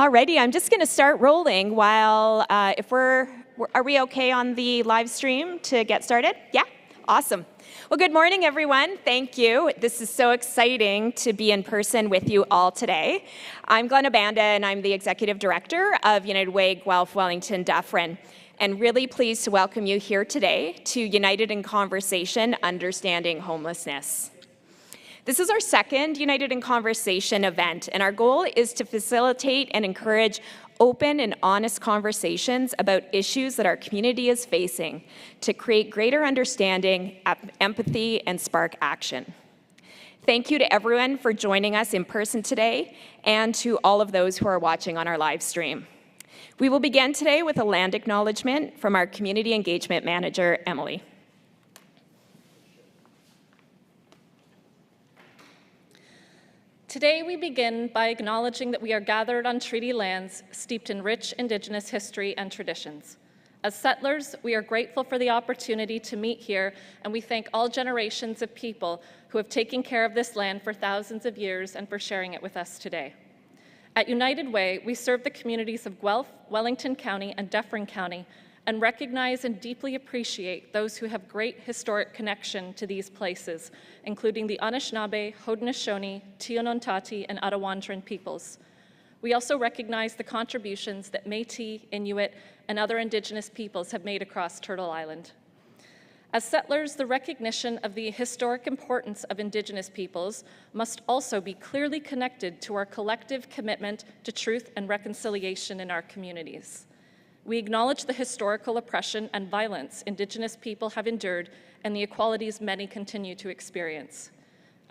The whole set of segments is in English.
Alrighty, I'm just going to start rolling while, are we okay on the live stream to get started? Yeah? Awesome. Well, good morning, everyone. Thank you. This is so exciting to be in person with you all today. I'm Glenna Banda, and I'm the Executive Director of United Way, Guelph, Wellington, Dufferin, and really pleased to welcome you here today to United in Conversation, Understanding Homelessness. This is our second United in Conversation event, and our goal is to facilitate and encourage open and honest conversations about issues that our community is facing to create greater understanding, empathy, and spark action. Thank you to everyone for joining us in person today and to all of those who are watching on our live stream. We will begin today with a land acknowledgement from our Community Engagement Manager, Emily. Today we begin by acknowledging that we are gathered on treaty lands steeped in rich Indigenous history and traditions. As settlers, we are grateful for the opportunity to meet here, and we thank all generations of people who have taken care of this land for thousands of years and for sharing it with us today. At United Way, we serve the communities of Guelph, Wellington County, and Dufferin County, and recognize and deeply appreciate those who have great historic connection to these places, including the Anishinaabe, Haudenosaunee, Tionontati, and Arawandran peoples. We also recognize the contributions that Métis, Inuit, and other Indigenous peoples have made across Turtle Island. As settlers, the recognition of the historic importance of Indigenous peoples must also be clearly connected to our collective commitment to truth and reconciliation in our communities. We acknowledge the historical oppression and violence Indigenous people have endured and the equalities many continue to experience.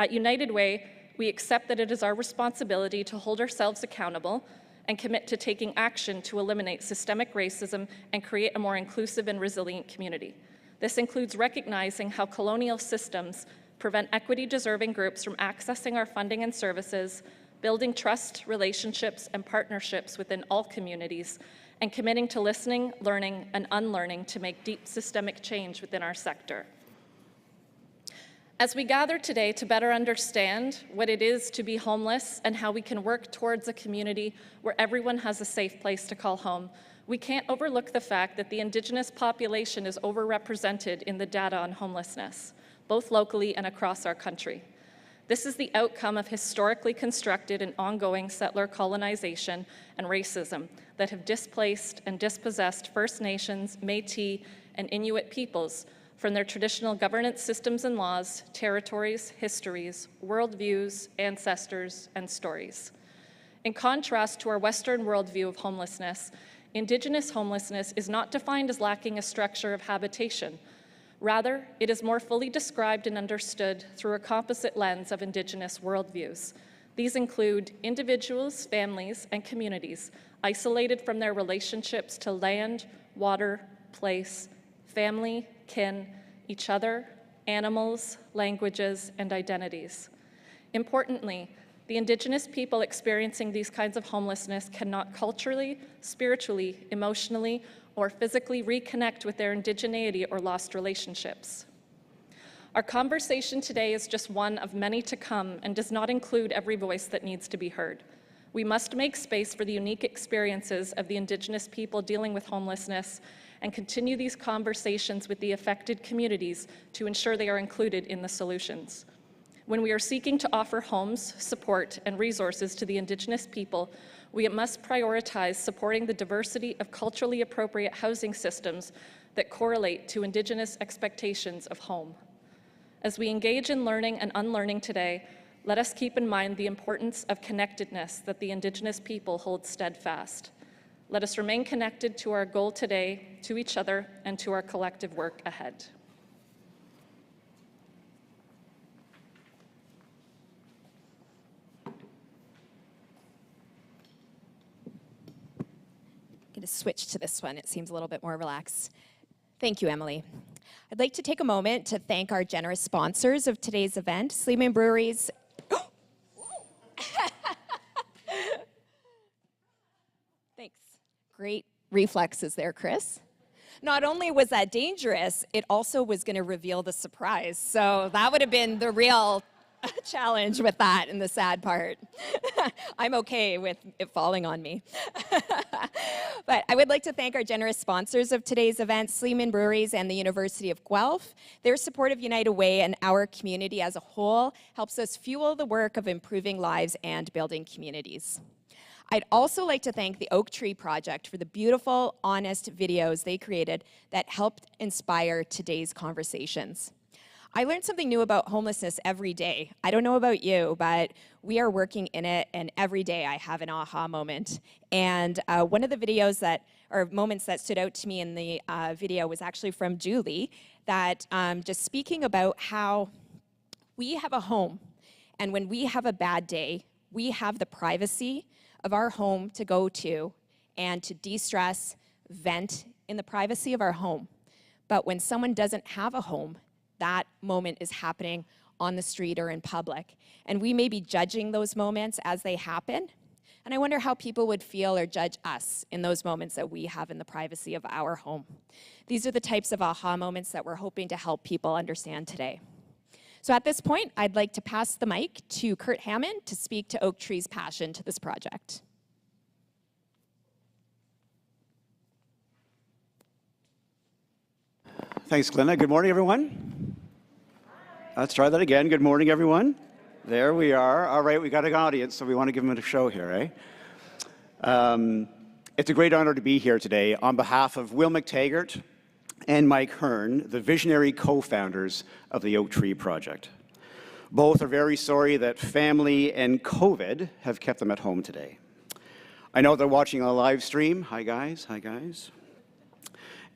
At United Way, we accept that it is our responsibility to hold ourselves accountable and commit to taking action to eliminate systemic racism and create a more inclusive and resilient community. This includes recognizing how colonial systems prevent equity-deserving groups from accessing our funding and services, building trust, relationships, and partnerships within all communities, and committing to listening, learning, and unlearning to make deep systemic change within our sector. As we gather today to better understand what it is to be homeless and how we can work towards a community where everyone has a safe place to call home, we can't overlook the fact that the Indigenous population is overrepresented in the data on homelessness, both locally and across our country. This is the outcome of historically constructed and ongoing settler colonization and racism that have displaced and dispossessed First Nations, Métis, and Inuit peoples from their traditional governance systems and laws, territories, histories, worldviews, ancestors, and stories. In contrast to our Western worldview of homelessness, Indigenous homelessness is not defined as lacking a structure of habitation. Rather, it is more fully described and understood through a composite lens of Indigenous worldviews. These include individuals, families, and communities isolated from their relationships to land, water, place, family, kin, each other, animals, languages, and identities. Importantly, the Indigenous people experiencing these kinds of homelessness cannot culturally, spiritually, emotionally, or physically reconnect with their indigeneity or lost relationships. Our conversation today is just one of many to come and does not include every voice that needs to be heard. We must make space for the unique experiences of the Indigenous people dealing with homelessness and continue these conversations with the affected communities to ensure they are included in the solutions. When we are seeking to offer homes, support, and resources to the Indigenous people, we must prioritize supporting the diversity of culturally appropriate housing systems that correlate to Indigenous expectations of home. As we engage in learning and unlearning today, let us keep in mind the importance of connectedness that the Indigenous people hold steadfast. Let us remain connected to our goal today, to each other, and to our collective work ahead. To switch to this one. It seems a little bit more relaxed. Thank you, Emily. I'd like to take a moment to thank our generous sponsors of today's event, Sleeman Breweries. Thanks. Great reflexes there, Chris. Not only was that dangerous, it also was going to reveal the surprise. So that would have been the real challenge with that in the sad part. I'm okay with it falling on me. But I would like to thank our generous sponsors of today's event, Sleeman Breweries and the University of Guelph. Their support of United Way and our community as a whole helps us fuel the work of improving lives and building communities. I'd also like to thank the Oak Tree Project for the beautiful, honest videos they created that helped inspire today's conversations. I learned something new about homelessness every day. I don't know about you, but we are working in it, and every day I have an aha moment. And one of the videos moments that stood out to me in the video was actually from Julie, that just speaking about how we have a home, and when we have a bad day, we have the privacy of our home to go to and to de-stress, vent in the privacy of our home. But when someone doesn't have a home, that moment is happening on the street or in public. And we may be judging those moments as they happen. And I wonder how people would feel or judge us in those moments that we have in the privacy of our home. These are the types of aha moments that we're hoping to help people understand today. So at this point, I'd like to pass the mic to Kurt Hammond to speak to Oak Tree's passion to this project. Thanks, Glenna. Good morning, everyone. Let's try that again. Good morning, everyone. There we are. All right, we got an audience, so we want to give them a show here, eh? It's a great honor to be here today on behalf of Will McTaggart and Mike Hearn, the visionary co-founders of the Oak Tree Project. Both are very sorry that family and COVID have kept them at home today. I know they're watching on a live stream. Hi, guys. Hi, guys.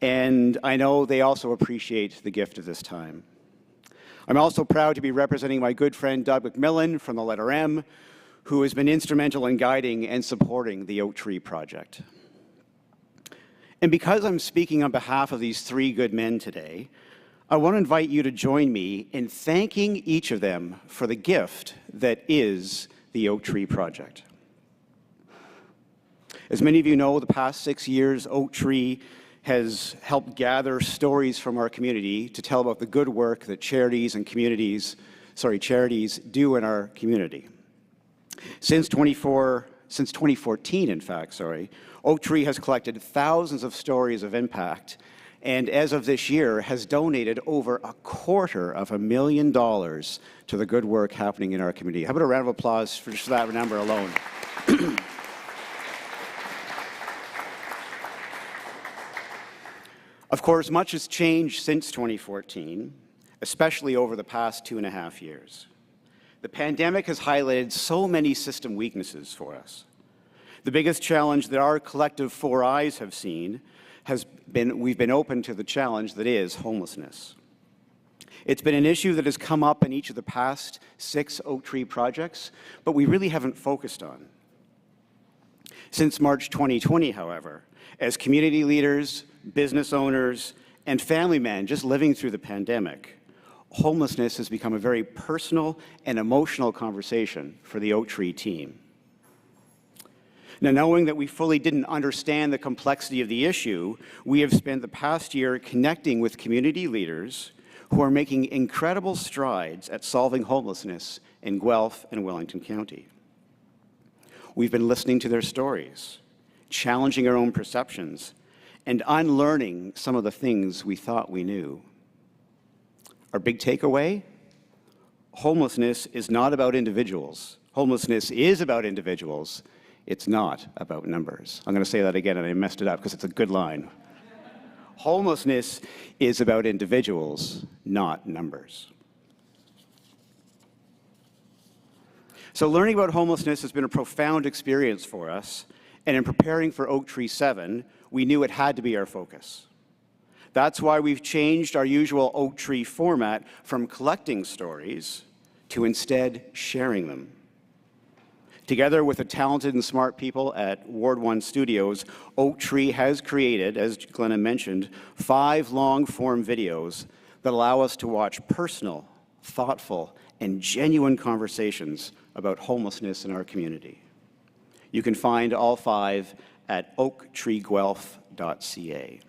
And I know they also appreciate the gift of this time. I'm also proud to be representing my good friend Doug McMillan from the letter M, who has been instrumental in guiding and supporting the Oak Tree Project. And because I'm speaking on behalf of these three good men today, I want to invite you to join me in thanking each of them for the gift that is the Oak Tree Project. As many of you know, the past 6 years, Oak Tree has helped gather stories from our community to tell about the good work that charities do in our community. Since 2014, in fact, Oak Tree has collected thousands of stories of impact, and as of this year, has donated over $250,000 to the good work happening in our community. How about a round of applause for just that number alone? Of course, much has changed since 2014, especially over the past 2.5 years. The pandemic has highlighted so many system weaknesses for us. The biggest challenge that our collective four eyes have seen has been, we've been open to the challenge that is homelessness. It's been an issue that has come up in each of the past 6 Oak Tree projects, but we really haven't focused on. Since March 2020, however, as community leaders, business owners, and family men just living through the pandemic, homelessness has become a very personal and emotional conversation for the Oak Tree team. Now, knowing that we fully didn't understand the complexity of the issue, we have spent the past year connecting with community leaders who are making incredible strides at solving homelessness in Guelph and Wellington County. We've been listening to their stories, challenging our own perceptions, and unlearning some of the things we thought we knew. Our big takeaway? Homelessness is not about individuals. Homelessness is about individuals. It's not about numbers. I'm going to say that again, and I messed it up because it's a good line. Homelessness is about individuals, not numbers. So learning about homelessness has been a profound experience for us, and in preparing for Oak Tree 7, we knew it had to be our focus. That's why we've changed our usual Oak Tree format from collecting stories to instead sharing them. Together with the talented and smart people at Ward 1 Studios, Oak Tree has created, as Glenna mentioned, 5 long-form videos that allow us to watch personal, thoughtful, and genuine conversations about homelessness in our community. You can find all 5 at oaktreeguelph.ca.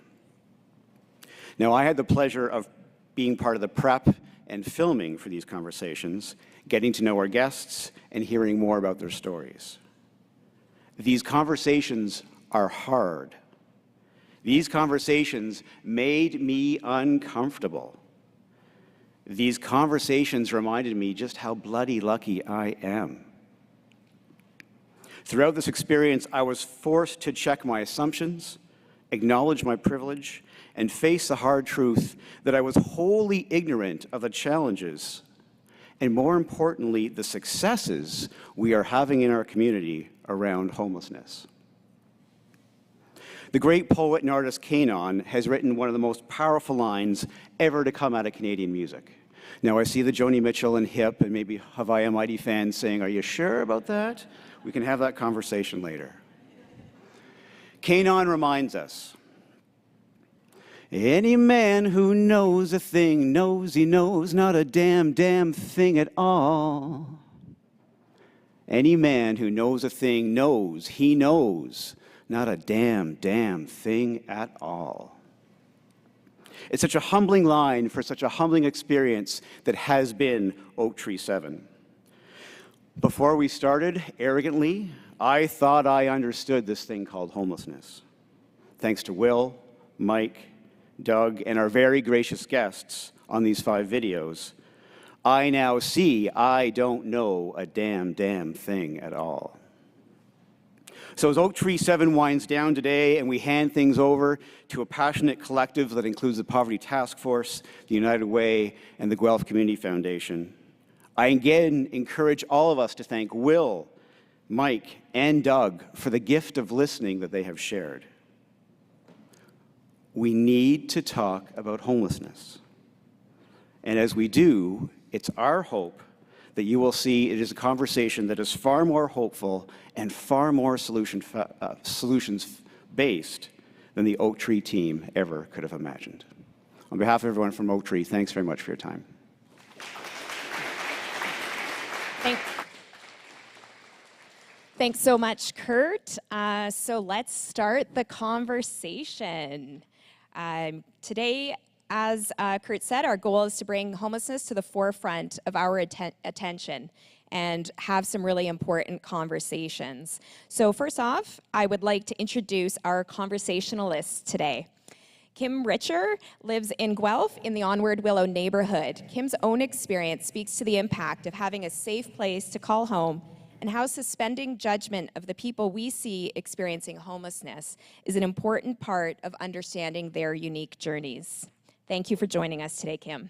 Now, I had the pleasure of being part of the prep and filming for these conversations, getting to know our guests, and hearing more about their stories. These conversations are hard. These conversations made me uncomfortable. These conversations reminded me just how bloody lucky I am. Throughout this experience, I was forced to check my assumptions, acknowledge my privilege, and face the hard truth that I was wholly ignorant of the challenges and, more importantly, the successes we are having in our community around homelessness. The great poet and artist Kanon has written one of the most powerful lines ever to come out of Canadian music. Now, I see the Joni Mitchell and Hip and maybe Hawaii Mighty fans saying, "Are you sure about that?" We can have that conversation later. Kanon reminds us, any man who knows a thing knows he knows not a damn thing at all. Any man who knows a thing knows he knows not a damn thing at all. It's such a humbling line for such a humbling experience that has been Oak Tree 7. Before we started, arrogantly, I thought I understood this thing called homelessness. Thanks to Will, Mike, Doug, and our very gracious guests on these 5 videos, I now see I don't know a damn thing at all. So as Oak Tree 7 winds down today and we hand things over to a passionate collective that includes the Poverty Task Force, the United Way, and the Guelph Community Foundation, I again encourage all of us to thank Will, Mike, and Doug for the gift of listening that they have shared. We need to talk about homelessness. And as we do, it's our hope that you will see it is a conversation that is far more hopeful and far more solutions-based than the Oak Tree team ever could have imagined. On behalf of everyone from Oak Tree, thanks very much for your time. Thanks so much, Kurt. So let's start the conversation. Today, as Kurt said, our goal is to bring homelessness to the forefront of our attention and have some really important conversations. So first off, I would like to introduce our conversationalists today. Kim Richer lives in Guelph in the Onward Willow neighborhood. Kim's own experience speaks to the impact of having a safe place to call home and how suspending judgment of the people we see experiencing homelessness is an important part of understanding their unique journeys. Thank you for joining us today, Kim.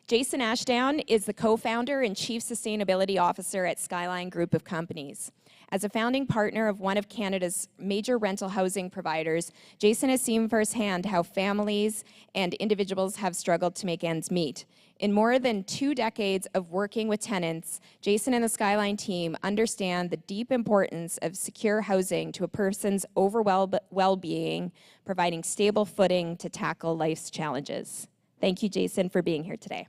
Jason Ashdown is the co-founder and chief sustainability officer at Skyline Group of Companies. As a founding partner of one of Canada's major rental housing providers, Jason has seen firsthand how families and individuals have struggled to make ends meet. In more than 2 decades of working with tenants, Jason and the Skyline team understand the deep importance of secure housing to a person's overall well-being, providing stable footing to tackle life's challenges. Thank you, Jason, for being here today.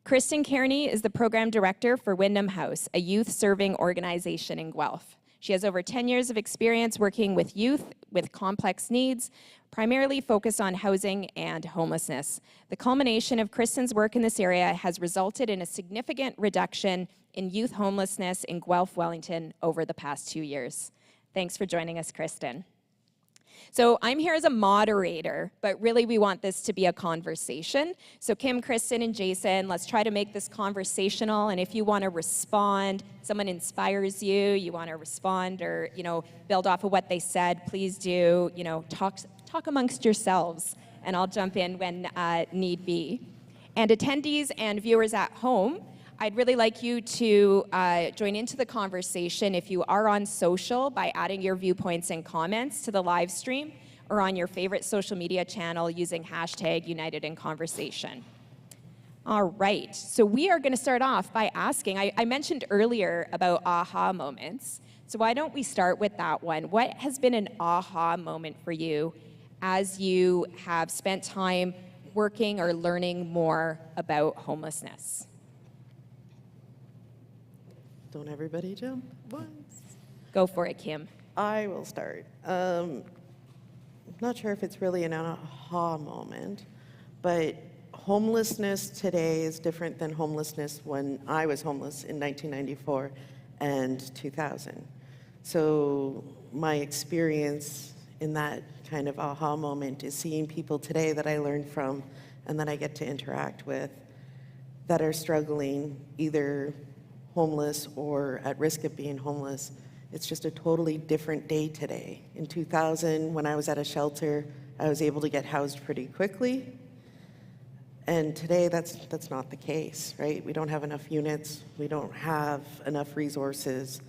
Kristen Kearney is the program director for Wyndham House, a youth-serving organization in Guelph. She has over 10 years of experience working with youth with complex needs, primarily focused on housing and homelessness. The culmination of Kristen's work in this area has resulted in a significant reduction in youth homelessness in Guelph, Wellington over the past 2 years. Thanks for joining us, Kristen. So I'm here as a moderator, but really we want this to be a conversation. So Kim, Kristen, and Jason, let's try to make this conversational. And if you want to respond, someone inspires you, you want to respond or, build off of what they said, please do, talk amongst yourselves, and I'll jump in when need be. And attendees and viewers at home, I'd really like you to join into the conversation if you are on social by adding your viewpoints and comments to the live stream or on your favorite social media channel using hashtag United in Conversation. All right, so we are going to start off by asking, I mentioned earlier about aha moments, so why don't we start with that one? What has been an aha moment for you as you have spent time working or learning more about homelessness? Don't everybody jump once. Go for it, Kim. I will start. Not sure if it's really an aha moment, but homelessness today is different than homelessness when I was homeless in 1994 and 2000. So my experience in that kind of aha moment is seeing people today that I learned from and that I get to interact with that are struggling, either homeless or at risk of being homeless. It's just a totally different day today. In 2000, when I was at a shelter, I was able to get housed pretty quickly. And today, that's not the case, right? We don't have enough units. We don't have enough resources.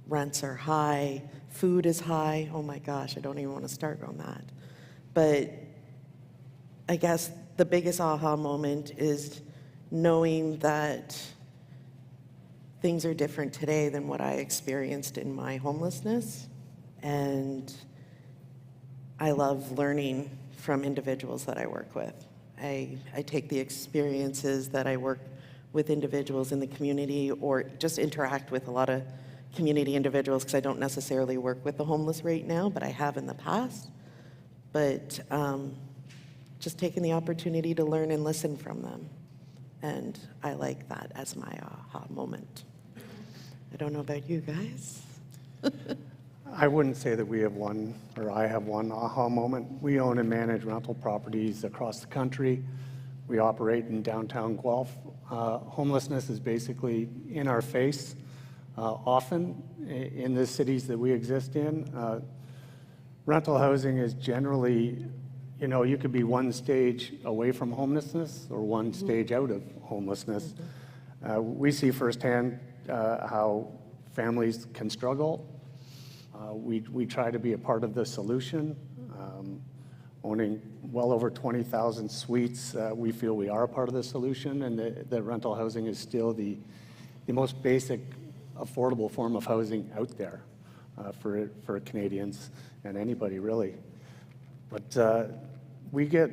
Rents are high. Food is high. Oh my gosh, I don't even want to start on that. But I guess the biggest aha moment is knowing that things are different today than what I experienced in my homelessness. And I love learning from individuals that I work with. I take the experiences that I work with individuals in the community or just interact with a lot of community individuals, because I don't necessarily work with the homeless right now, but I have in the past. But just taking the opportunity to learn and listen from them. And I like that as my aha moment. I don't know about you guys. I wouldn't say that we have one, or I have one aha moment. We own and manage rental properties across the country. We operate in downtown Guelph. Homelessness is basically in our face often in the cities that we exist in. Rental housing is generally, you know, you could be one stage away from homelessness or one stage out of homelessness. We see firsthand how families can struggle. We try to be a part of the solution. Owning well over 20,000 suites, we feel we are a part of the solution, and that rental housing is still the most basic, affordable form of housing out there for Canadians and anybody really. But we get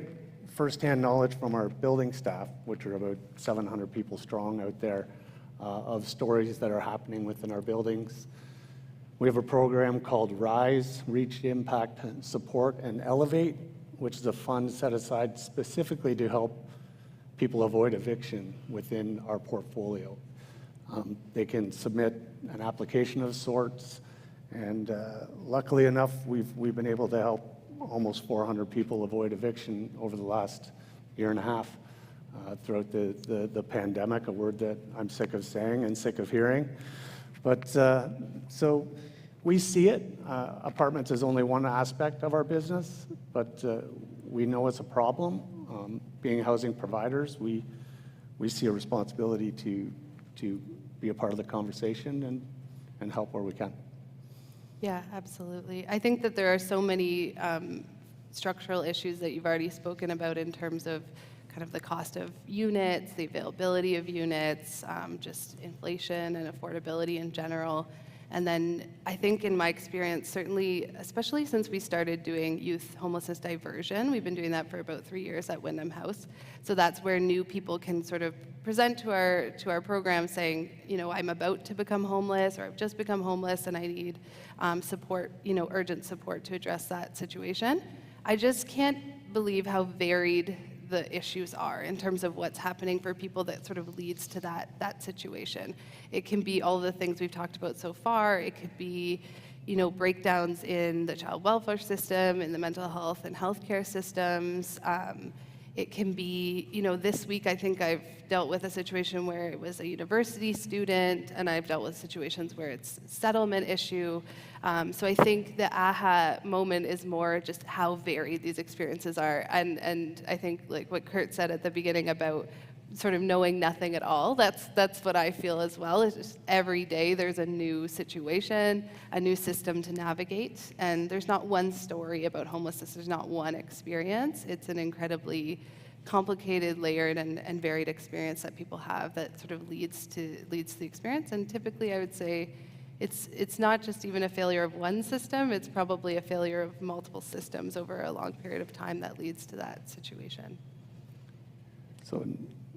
firsthand knowledge from our building staff, which are about 700 people strong out there, of stories that are happening within our buildings. We have a program called RISE, Reach, Impact, Support, and Elevate, which is a fund set aside specifically to help people avoid eviction within our portfolio. They can submit an application of sorts, and luckily enough, we've been able to help almost 400 people avoid eviction over the last year and a half throughout the pandemic, a word that I'm sick of saying and sick of hearing. But so we see it. Apartments is only one aspect of our business, but we know it's a problem. Being housing providers, we see a responsibility to be a part of the conversation and help where we can. Yeah, absolutely. I think that there are so many structural issues that you've already spoken about in terms of kind of the cost of units, the availability of units, just inflation and affordability in general. And then I think in my experience, certainly, especially since we started doing youth homelessness diversion, we've been doing that for about 3 years at Wyndham House. So that's where new people can sort of present to our program saying, you know, I'm about to become homeless, or I've just become homeless and I need support, you know, urgent support to address that situation. I just can't believe how varied the issues are in terms of what's happening for people that sort of leads to that situation. It can be all the things we've talked about so far. It could be, you know, breakdowns in the child welfare system, in the mental health and healthcare systems. It can be, you know, this week I think I've dealt with a situation where it was a university student, and I've dealt with situations where it's a settlement issue. So I think the aha moment is more just how varied these experiences are. And I think like what Kurt said at the beginning about sort of knowing nothing at all, that's what I feel as well. It's just every day there's a new situation, a new system to navigate. And there's not one story about homelessness, there's not one experience. It's an incredibly complicated, layered, and varied experience that people have that sort of leads to the experience. And typically I would say it's not just even a failure of one system, it's probably a failure of multiple systems over a long period of time that leads to that situation. So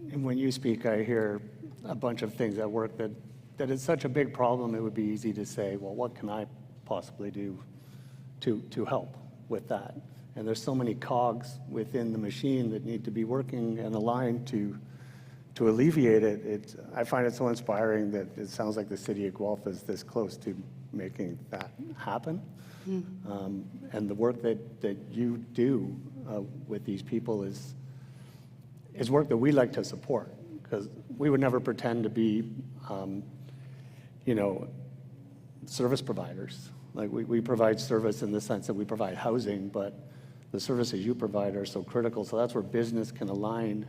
and when you speak, I hear a bunch of things at work that is such a big problem, it would be easy to say, well, what can I possibly do to help with that? And there's so many cogs within the machine that need to be working and aligned to alleviate it. I find it so inspiring that it sounds like the city of Guelph is this close to making that happen. And the work that you do with these people is work that we like to support, because we would never pretend to be, service providers. Like we provide service in the sense that we provide housing, but the services you provide are so critical. So that's where business can align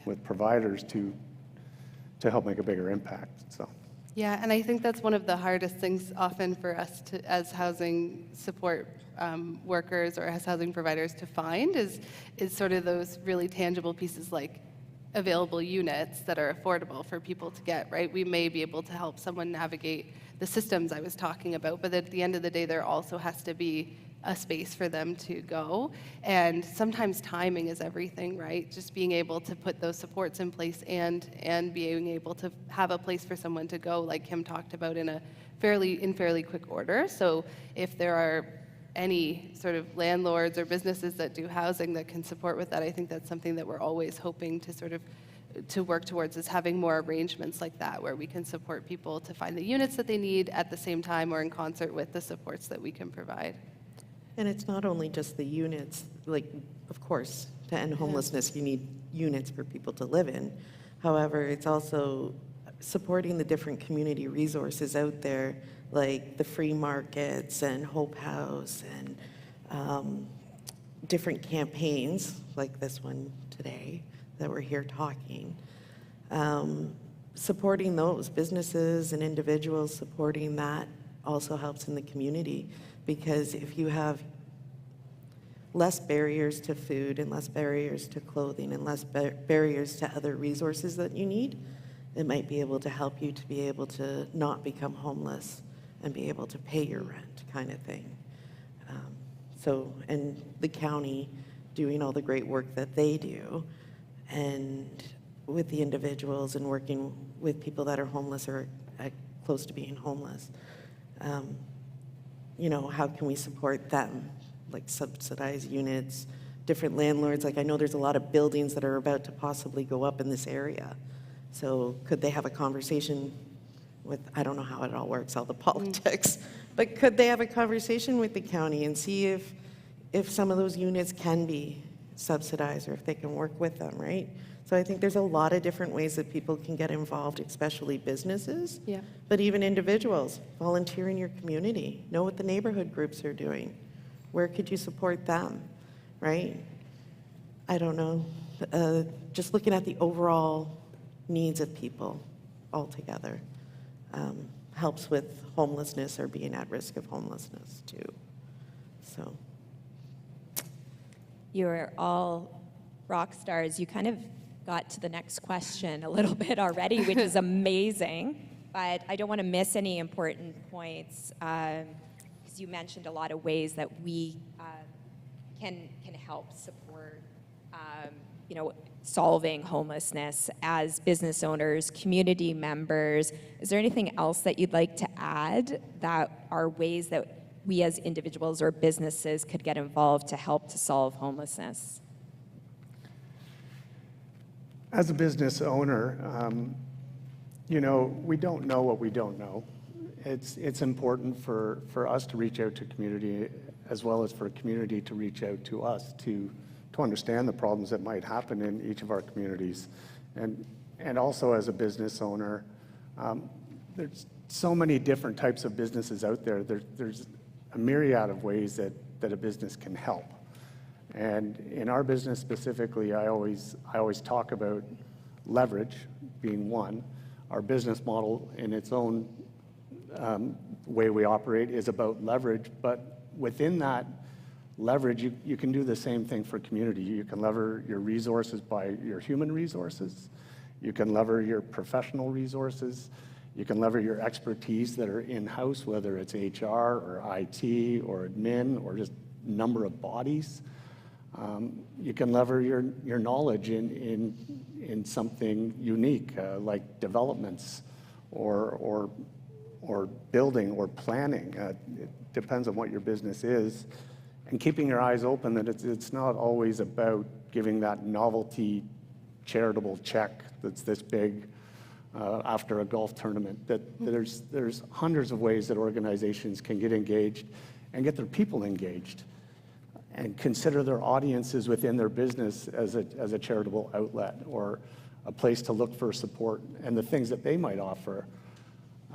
with providers to help make a bigger impact. So. Yeah, and I think that's one of the hardest things often for us as housing support workers or as housing providers to find is sort of those really tangible pieces like available units that are affordable for people to get, right? We may be able to help someone navigate the systems I was talking about, but at the end of the day, there also has to be a space for them to go. And sometimes timing is everything, right? Just being able to put those supports in place and being able to have a place for someone to go, like Kim talked about, in fairly quick order. So if there are any sort of landlords or businesses that do housing that can support with that, I think that's something that we're always hoping to sort of to work towards, is having more arrangements like that where we can support people to find the units that they need at the same time or in concert with the supports that we can provide. And it's not only just the units, like, of course, to end homelessness, you need units for people to live in. However, it's also supporting the different community resources out there, like the free markets and Hope House and different campaigns like this one today that we're here talking. Supporting those businesses and individuals, supporting that also helps in the community, because if you have less barriers to food and less barriers to clothing and less barriers to other resources that you need, it might be able to help you to be able to not become homeless and be able to pay your rent, kind of thing. And the county doing all the great work that they do, and with the individuals and working with people that are homeless or close to being homeless. How can we support them? Like subsidized units, different landlords. Like I know there's a lot of buildings that are about to possibly go up in this area. So could they have a conversation with, I don't know how it all works, all the politics, but could they have a conversation with the county and see if some of those units can be subsidized or if they can work with them, right? So I think there's a lot of different ways that people can get involved, especially businesses, but even individuals. Volunteer in your community. Know what the neighborhood groups are doing. Where could you support them, right? I don't know. Just looking at the overall needs of people altogether helps with homelessness or being at risk of homelessness too. So. You're all rock stars. You kind of got to the next question a little bit already, which is amazing, but I don't want to miss any important points, because you mentioned a lot of ways that we can help support solving homelessness as business owners, community members. Is there anything else that you'd like to add that are ways that we as individuals or businesses could get involved to help to solve homelessness? As a business owner, we don't know what we don't know. It's important for us to reach out to community as well as for community to reach out to us to understand the problems that might happen in each of our communities. And also as a business owner, there's so many different types of businesses out there. There's a myriad of ways that a business can help. And in our business specifically, I always talk about leverage being one. Our business model in its own way we operate is about leverage, but within that leverage, you can do the same thing for community. You can lever your resources by your human resources. You can lever your professional resources. You can lever your expertise that are in-house, whether it's HR or IT or admin or just number of bodies. You can lever your knowledge in something unique, like developments or building or planning. It depends on what your business is. and keeping your eyes open that it's not always about giving that novelty charitable check that's this big after a golf tournament, that there's hundreds of ways that organizations can get engaged and get their people engaged and consider their audiences within their business as a charitable outlet or a place to look for support and the things that they might offer.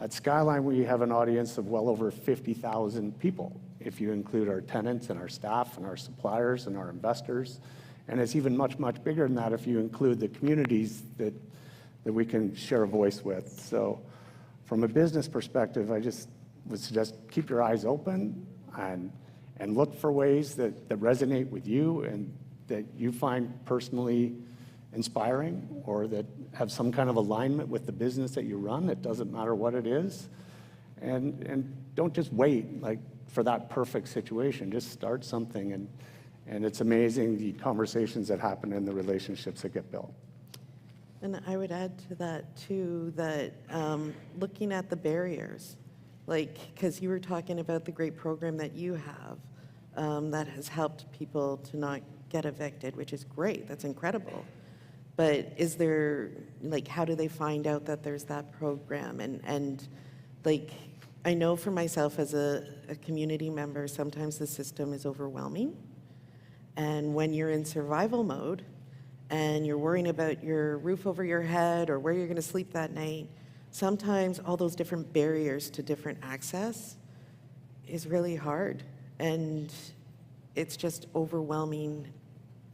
At Skyline, we have an audience of well over 50,000 people, if you include our tenants and our staff and our suppliers and our investors. And it's even much, much bigger than that if you include the communities that we can share a voice with. So from a business perspective, I just would suggest keep your eyes open and look for ways that resonate with you and that you find personally inspiring or that have some kind of alignment with the business that you run. It doesn't matter what it is. And don't just wait like for that perfect situation. Just start something, and it's amazing the conversations that happen and the relationships that get built. And I would add to that too, that looking at the barriers, like, because you were talking about the great program that you have that has helped people to not get evicted, which is great, that's incredible. But is there, like, how do they find out that there's that program? And like, I know for myself as a community member, sometimes the system is overwhelming. And when you're in survival mode and you're worrying about your roof over your head or where you're going to sleep that night, sometimes all those different barriers to different access is really hard. And it's just overwhelming,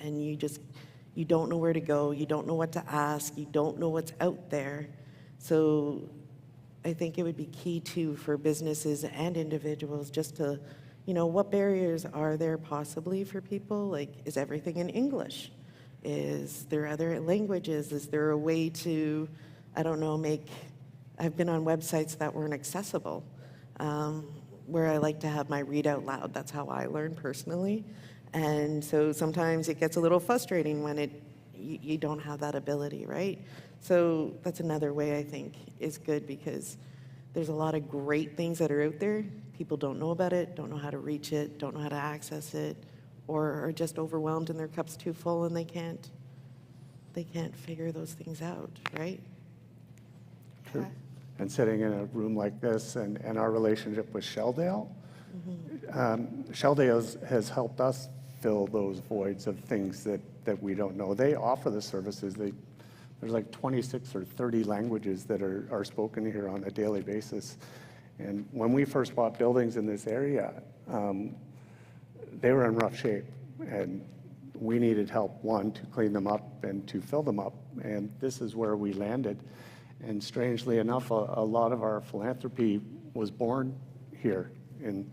and you don't know where to go, you don't know what to ask, you don't know what's out there. So I think it would be key too for businesses and individuals just to, what barriers are there possibly for people? Like, is everything in English? Is there other languages? Is there a way to, I don't know, I've been on websites that weren't accessible, where I like to have my read out loud. That's how I learn personally. And so sometimes it gets a little frustrating when you don't have that ability, right? So that's another way I think is good, because there's a lot of great things that are out there. People don't know about it, don't know how to reach it, don't know how to access it, or are just overwhelmed and their cup's too full and they can't figure those things out, right? True. And sitting in a room like this and our relationship with Shelldale, Shelldale has helped us fill those voids of things that we don't know. They offer the services. There's like 26 or 30 languages that are spoken here on a daily basis. And when we first bought buildings in this area, they were in rough shape. And we needed help, one, to clean them up and to fill them up. And this is where we landed. And strangely enough, a lot of our philanthropy was born here in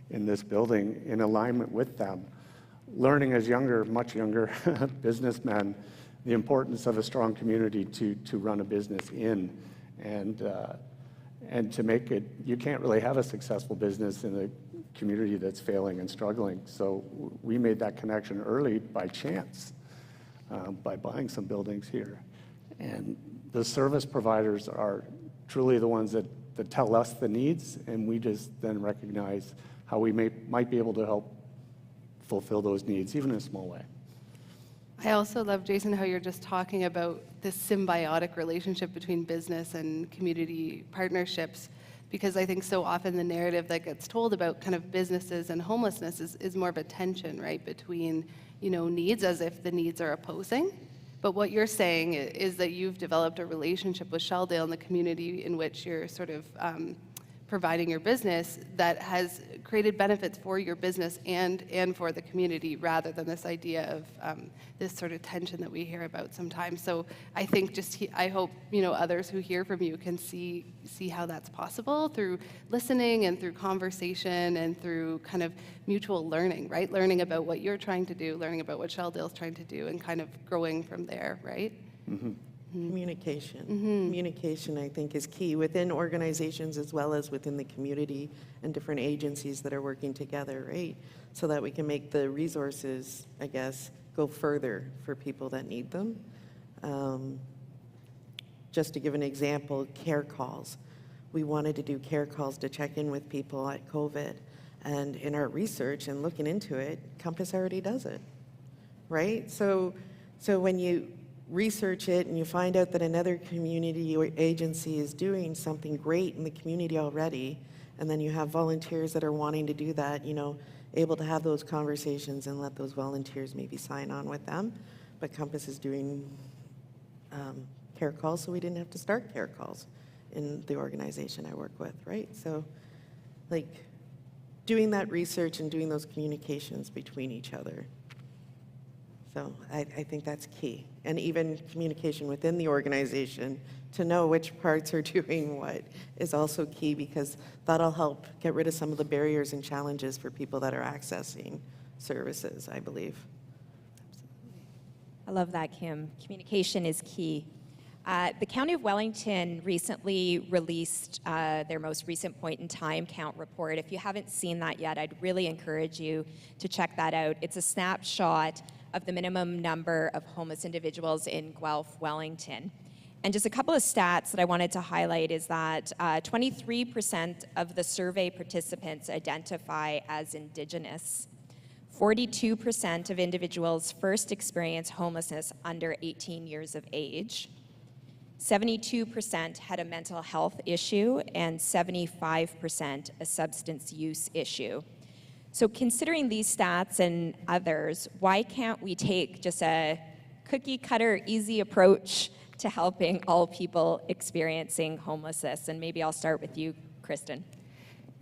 this building in alignment with them. Learning as much younger businessmen, the importance of a strong community to run a business in, and to make it, you can't really have a successful business in a community that's failing and struggling. So we made that connection early by chance, by buying some buildings here. And the service providers are truly the ones that tell us the needs, and we just then recognize how we might be able to help fulfill those needs, even in a small way. I also love, Jason, how you're just talking about this symbiotic relationship between business and community partnerships, because I think so often the narrative that gets told about kind of businesses and homelessness is more of a tension, right, between, needs, as if the needs are opposing. But what you're saying is that you've developed a relationship with Shelldale and the community in which you're sort of providing your business that has created benefits for your business and for the community, rather than this idea of this sort of tension that we hear about sometimes. So I think I hope others who hear from you can see how that's possible through listening and through conversation and through kind of mutual learning, right? Learning about what you're trying to do, learning about what Shelldale's trying to do, and kind of growing from there, right? Mm-hmm. Communication. Communication, I think, is key within organizations as well as within the community and different agencies that are working together, right? So that we can make the resources, I guess, go further for people that need them. Just to give an example, care calls. We wanted to do care calls to check in with people at COVID. And in our research and looking into it, Compass already does it, right? So when you research it and you find out that another community or agency is doing something great in the community already, and then you have volunteers that are wanting to do that, you know, able to have those conversations and let those volunteers maybe sign on with them. But Compass is doing care calls, so we didn't have to start care calls in the organization I work with, right? So, like, doing that research and doing those communications between each other. So I think that's key. And even communication within the organization to know which parts are doing what is also key, because that'll help get rid of some of the barriers and challenges for people that are accessing services, I believe. I love that, Kim. Communication is key. The County of Wellington recently released their most recent point-in-time count report. If you haven't seen that yet, I'd really encourage you to check that out. It's a snapshot of the minimum number of homeless individuals in Guelph, Wellington. And just a couple of stats that I wanted to highlight is that 23% of the survey participants identify as Indigenous. 42% of individuals first experience homelessness under 18 years of age. 72% had a mental health issue, and 75% a substance use issue. So considering these stats and others, why can't we take just a cookie cutter, easy approach to helping all people experiencing homelessness? And maybe I'll start with you, Kristen.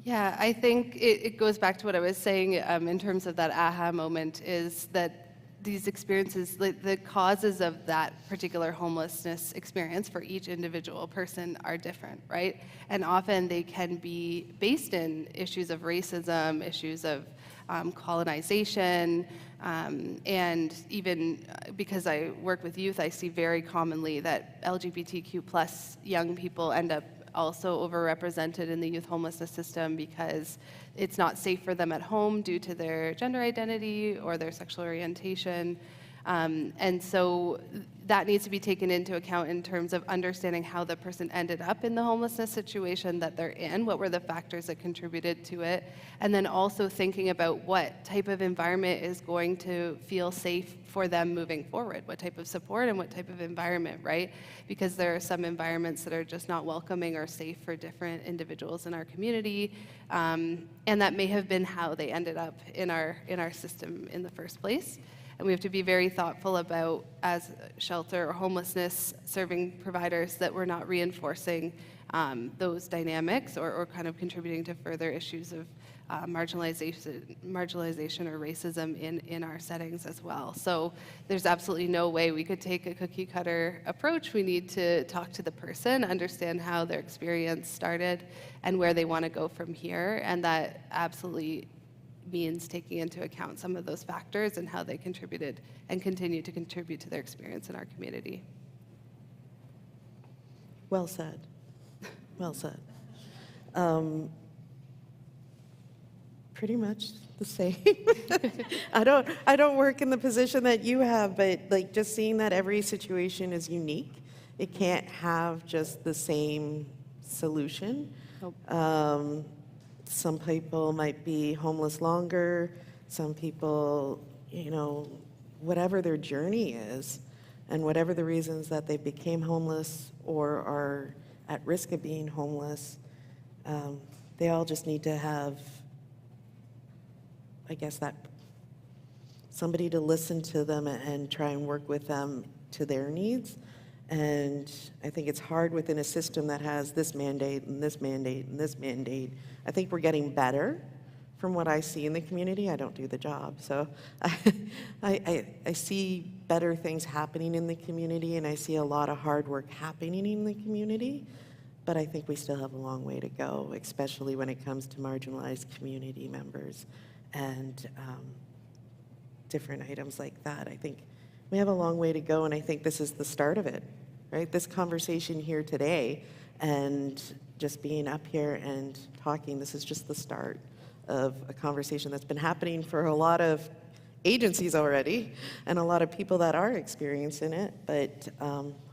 Yeah, I think it goes back to what I was saying in terms of that aha moment, is that these experiences, the causes of that particular homelessness experience for each individual person are different, right? And often they can be based in issues of racism, issues of colonization, and even because I work with youth, I see very commonly that LGBTQ plus young people end up also overrepresented in the youth homelessness system because it's not safe for them at home due to their gender identity or their sexual orientation. And so that needs to be taken into account in terms of understanding how the person ended up in the homelessness situation that they're in, what were the factors that contributed to it, and then also thinking about what type of environment is going to feel safe for them moving forward, what type of support and what type of environment, right? Because there are some environments that are just not welcoming or safe for different individuals in our community, and that may have been how they ended up in our system in the first place. And we have to be very thoughtful about, as shelter or homelessness serving providers, that we're not reinforcing those dynamics or kind of contributing to further issues of marginalization or racism in our settings as well. So there's absolutely no way we could take a cookie cutter approach. We need to talk to the person, understand how their experience started and where they want to go from here. And that absolutely means taking into account some of those factors and how they contributed and continue to contribute to their experience in our community. Well said. Well said. Pretty much the same. I don't work in the position that you have, but like just seeing that every situation is unique. It can't have just the same solution. Nope. Some people might be homeless longer. Some people, you know, whatever their journey is and whatever the reasons that they became homeless or are at risk of being homeless, they all just need to have, I guess, that somebody to listen to them and try and work with them to their needs. And I think it's hard within a system that has this mandate and this mandate and this mandate. I think we're getting better from what I see in the community. I don't do the job, so I see better things happening in the community, and I see a lot of hard work happening in the community. But I think we still have a long way to go, especially when it comes to marginalized community members and different items like that. I think we have a long way to go, and I think this is the start of it, right? This conversation here today and just being up here and talking, this is just the start of a conversation that's been happening for a lot of agencies already and a lot of people that are experiencing it, but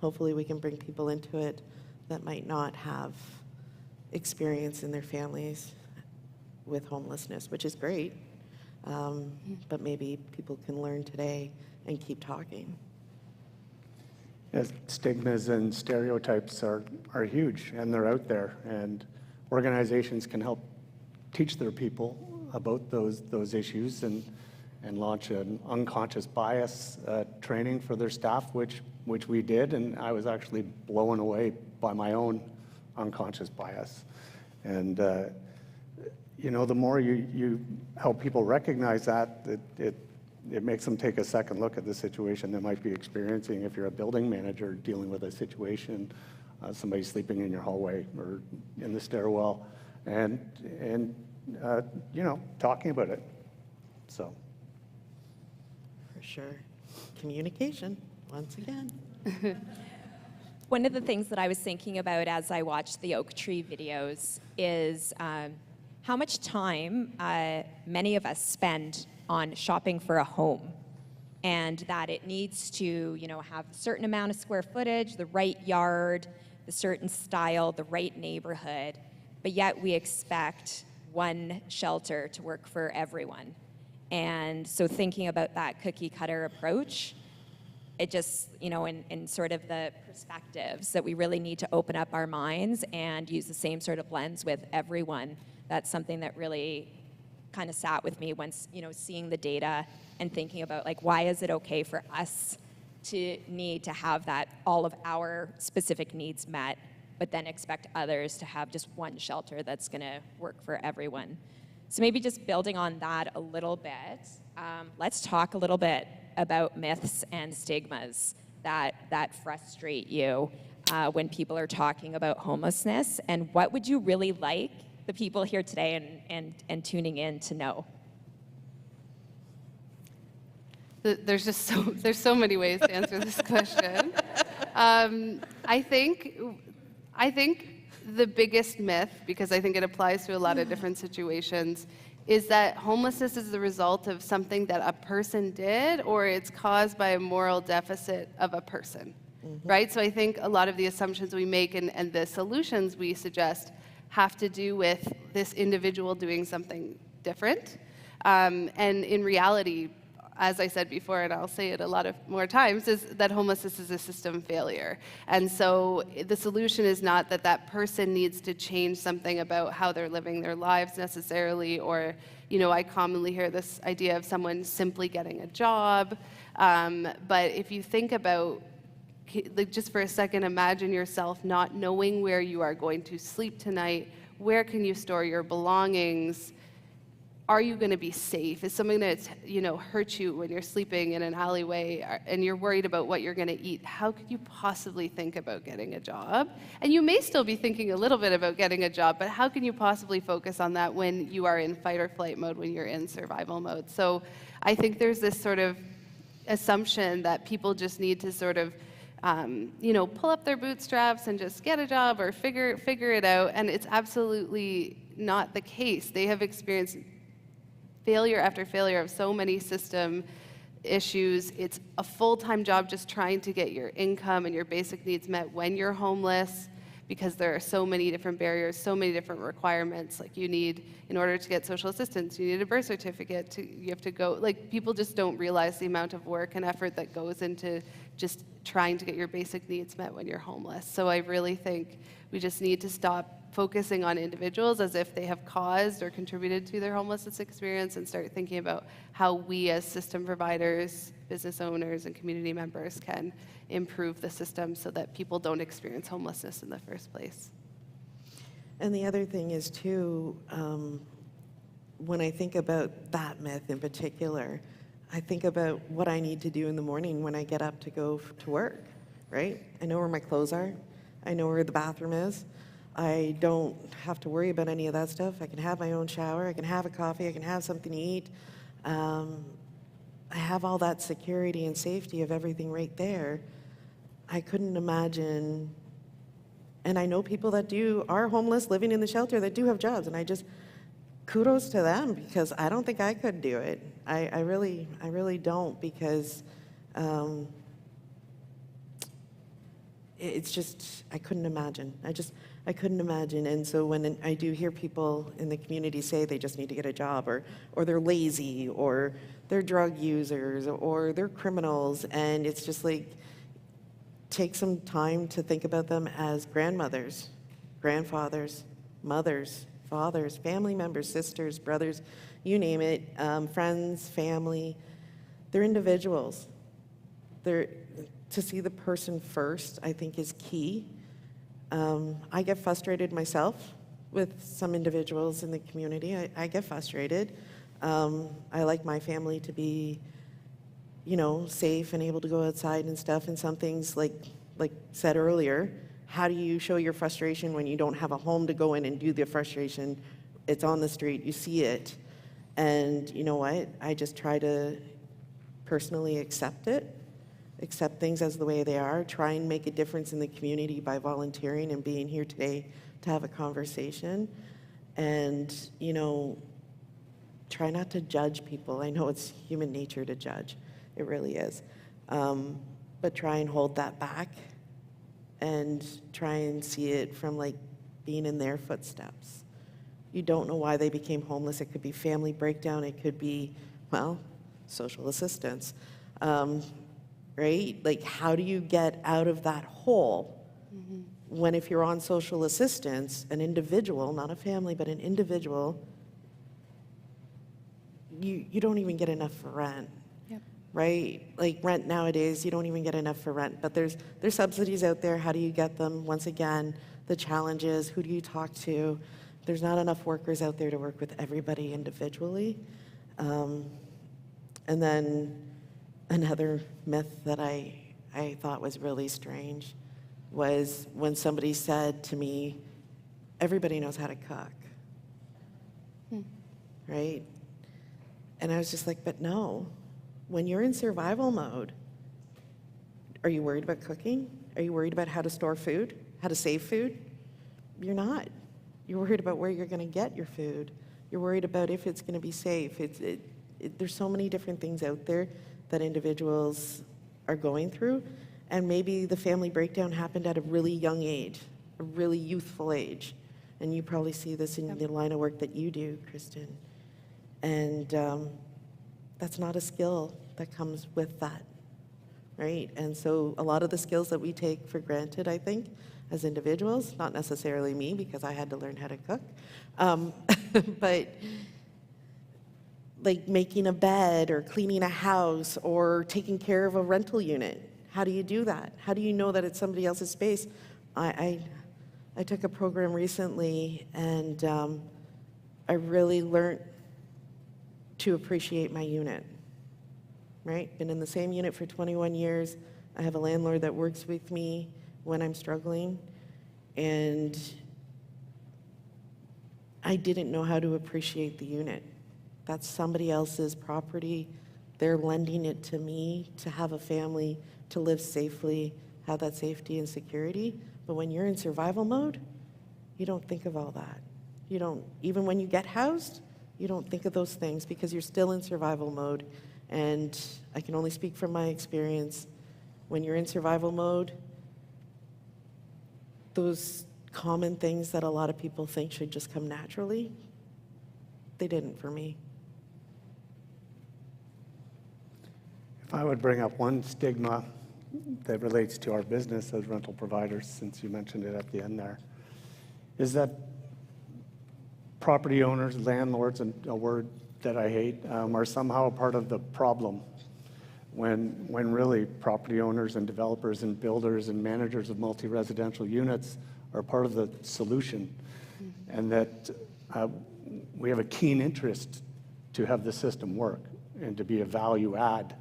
hopefully we can bring people into it that might not have experience in their families with homelessness, which is great. But maybe people can learn today and keep talking. Yes, stigmas and stereotypes are huge, and they're out there, and organizations can help teach their people about those issues and launch an unconscious bias training for their staff, which we did, and I was actually blown away by my own unconscious bias. And you know, the more you help people recognize that, it makes them take a second look at the situation they might be experiencing. If you're a building manager dealing with a situation, somebody sleeping in your hallway or in the stairwell, and you know, talking about it. So. For sure. Communication, once again. One of the things that I was thinking about as I watched the oak tree videos is how much time many of us spend on shopping for a home, and that it needs to, you know, have a certain amount of square footage, the right yard, the certain style, the right neighborhood, but yet we expect one shelter to work for everyone. And so thinking about that cookie cutter approach, it just, you know, in sort of the perspectives that we really need to open up our minds and use the same sort of lens with everyone. That's something that really kind of sat with me once, you know, seeing the data and thinking about, like, why is it okay for us to need to have that, all of our specific needs met, but then expect others to have just one shelter that's going to work for everyone. So maybe just building on that a little bit, let's talk a little bit about myths and stigmas that frustrate you when people are talking about homelessness, and what would you really like the people here today and tuning in to know? There's so many ways to answer this question. I think the biggest myth, because I think it applies to a lot of different situations, is that homelessness is the result of something that a person did, or it's caused by a moral deficit of a person, right? So I think a lot of the assumptions we make and the solutions we suggest have to do with this individual doing something different. And in reality, as I said before, and I'll say it a lot of more times, is that homelessness is a system failure. And so the solution is not that that person needs to change something about how they're living their lives necessarily, or, you know, I commonly hear this idea of someone simply getting a job. But if you think about, like, just for a second, imagine yourself not knowing where you are going to sleep tonight. Where can you store your belongings? Are you going to be safe? Is something that's, you know, hurt you when you're sleeping in an alleyway and you're worried about what you're going to eat? How could you possibly think about getting a job? And you may still be thinking a little bit about getting a job, but how can you possibly focus on that when you are in fight or flight mode, when you're in survival mode? So I think there's this sort of assumption that people just need to sort of you know, pull up their bootstraps and just get a job or figure it out, and it's absolutely not the case. They have experienced failure after failure of so many system issues. It's a full-time job just trying to get your income and your basic needs met when you're homeless, because there are so many different barriers, so many different requirements. Like, you need, in order to get social assistance, you need a birth certificate, you have to go, like, people just don't realize the amount of work and effort that goes into just trying to get your basic needs met when you're homeless. So I really think we just need to stop focusing on individuals as if they have caused or contributed to their homelessness experience, and start thinking about how we as system providers, business owners, and community members can improve the system so that people don't experience homelessness in the first place. And the other thing is, too, when I think about that myth in particular, I think about what I need to do in the morning when I get up to go to work, right? I know where my clothes are. I know where the bathroom is. I don't have to worry about any of that stuff. I can have my own shower. I can have a coffee. I can have something to eat. I have all that security and safety of everything right there. I couldn't imagine, and I know people that are homeless, living in the shelter, that do have jobs, and I just, kudos to them, because I don't think I could do it. I really don't, because it's just, I couldn't imagine. I couldn't imagine. And so when I do hear people in the community say they just need to get a job, or they're lazy, or they're drug users, or they're criminals, and it's just like, take some time to think about them as grandmothers, grandfathers, mothers, fathers, family members, sisters, brothers, you name it, friends, family. They're individuals. To see the person first, I think, is key. I get frustrated myself with some individuals in the community. I get frustrated. I like my family to be, safe and able to go outside and stuff. And some things, like said earlier, how do you show your frustration when you don't have a home to go in and do the frustration? It's on the street, you see it. And you know what? I just try to personally accept it, accept things as the way they are, try and make a difference in the community by volunteering and being here today to have a conversation. And, try not to judge people. I know it's human nature to judge. It really is. But try and hold that back and try and see it from being in their footsteps. You don't know why they became homeless. It could be family breakdown. It could be, social assistance. Right? How do you get out of that hole when, if you're on social assistance, an individual, not a family, but an individual, you don't even get enough for rent. Yep. Right? Rent nowadays, you don't even get enough for rent. But there's subsidies out there. How do you get them? Once again, the challenge is, who do you talk to? There's not enough workers out there to work with everybody individually. And then another myth that I thought was really strange was when somebody said to me, everybody knows how to cook. Right? And I was just like, but no. When you're in survival mode, are you worried about cooking? Are you worried about how to store food? How to save food? You're not. You're worried about where you're going to get your food. You're worried about if it's going to be safe. There's so many different things out there that individuals are going through. And maybe the family breakdown happened at a really young age, a really youthful age. And you probably see this in the line of work that you do, Kristen. And that's not a skill that comes with that, right? And so a lot of the skills that we take for granted, I think, as individuals, not necessarily me, because I had to learn how to cook, but making a bed or cleaning a house or taking care of a rental unit. How do you do that? How do you know that it's somebody else's space? I took a program recently, and I really learned to appreciate my unit, right? Been in the same unit for 21 years. I have a landlord that works with me when I'm struggling, and I didn't know how to appreciate the unit. That's somebody else's property. They're lending it to me to have a family, to live safely, have that safety and security. But when you're in survival mode, you don't think of all that. You don't, even when you get housed, you don't think of those things because you're still in survival mode. And I can only speak from my experience. When you're in survival mode, those common things that a lot of people think should just come naturally, they didn't for me. If I would bring up one stigma that relates to our business as rental providers, since you mentioned it at the end there, is that property owners, landlords, and a word that I hate, are somehow a part of the problem when really property owners and developers and builders and managers of multi-residential units are part of the solution. And that we have a keen interest to have the system work and to be a value add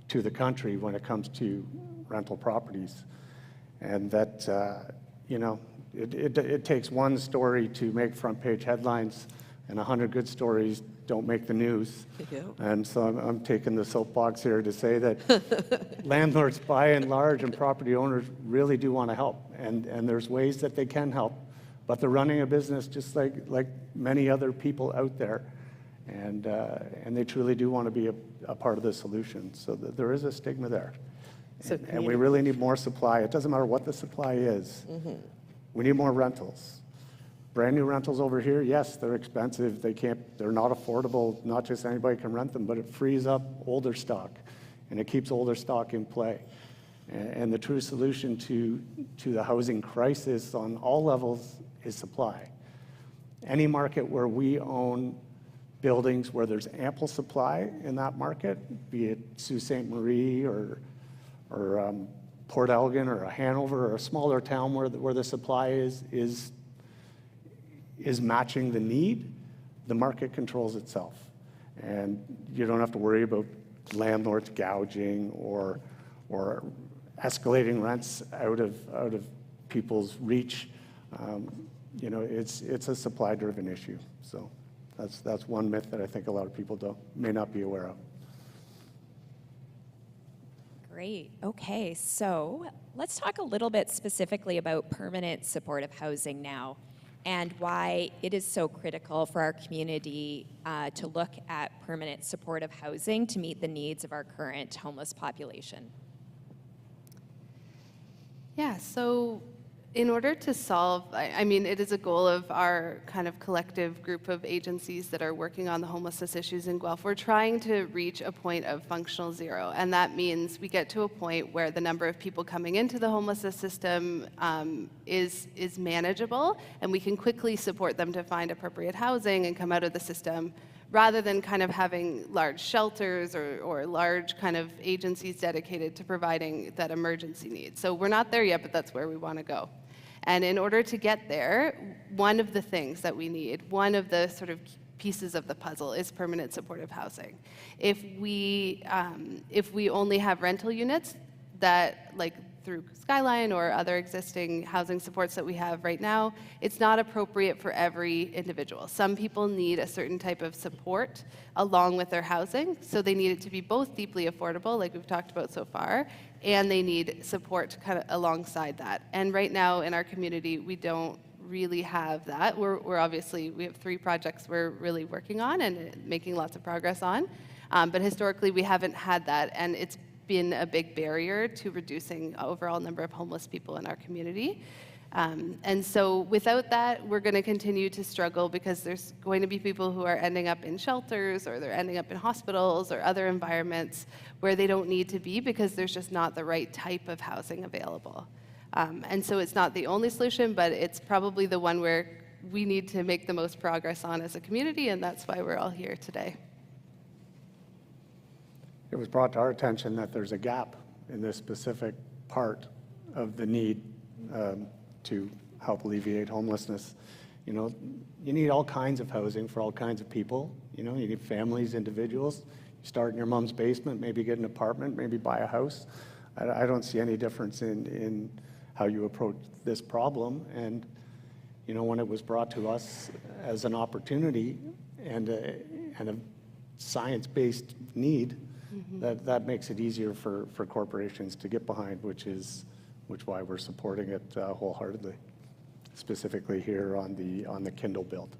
to the country when it comes to rental properties. And that, it takes one story to make front page headlines, and 100 good stories don't make the news. Yeah. And so I'm taking the soapbox here to say that landlords by and large and property owners really do want to help. And there's ways that they can help, but they're running a business just like many other people out there. And they truly do want to be a part of the solution. So there is a stigma there. And we really need more supply. It doesn't matter what the supply is. We need more rentals. Brand new rentals over here, yes, they're expensive. They're not affordable. Not just anybody can rent them, but it frees up older stock, and it keeps older stock in play. And the true solution to the housing crisis on all levels is supply. Any market where we own buildings where there's ample supply in that market, be it Sault Ste. Marie or Port Elgin or a Hanover or a smaller town where the supply is matching the need, the market controls itself. And you don't have to worry about landlords gouging or escalating rents out of people's reach. It's a supply-driven issue. So that's one myth that I think a lot of people may not be aware of. Great. Okay, so let's talk a little bit specifically about permanent supportive housing now, and why it is so critical for our community to look at permanent supportive housing to meet the needs of our current homeless population. Yeah, so in order to solve, I mean, it is a goal of our kind of collective group of agencies that are working on the homelessness issues in Guelph. We're trying to reach a point of functional zero, and that means we get to a point where the number of people coming into the homelessness system is manageable, and we can quickly support them to find appropriate housing and come out of the system, rather than kind of having large shelters or large kind of agencies dedicated to providing that emergency need. So we're not there yet, but that's where we want to go. And in order to get there, one of the things that we need, one of the sort of pieces of the puzzle is permanent supportive housing. If we only have rental units that, like through Skyline or other existing housing supports that we have right now, it's not appropriate for every individual. Some people need a certain type of support along with their housing, so they need it to be both deeply affordable, like we've talked about so far, and they need support kind of alongside that. And right now in our community, we don't really have that. We're obviously, we have 3 projects we're really working on and making lots of progress on, but historically we haven't had that, and it's been a big barrier to reducing overall number of homeless people in our community. And so without that, we're going to continue to struggle, because there's going to be people who are ending up in shelters, or they're ending up in hospitals or other environments where they don't need to be, because there's just not the right type of housing available. And so it's not the only solution, but it's probably the one where we need to make the most progress on as a community, and that's why we're all here today. It was brought to our attention that there's a gap in this specific part of the need to help alleviate homelessness. You need all kinds of housing for all kinds of people. You need families, individuals. You start in your mom's basement, maybe get an apartment, maybe buy a house. I don't see any difference in how you approach this problem. And when it was brought to us as an opportunity and a science-based need, that makes it easier for corporations to get behind, which why we're supporting it wholeheartedly, specifically here on the Kindle build.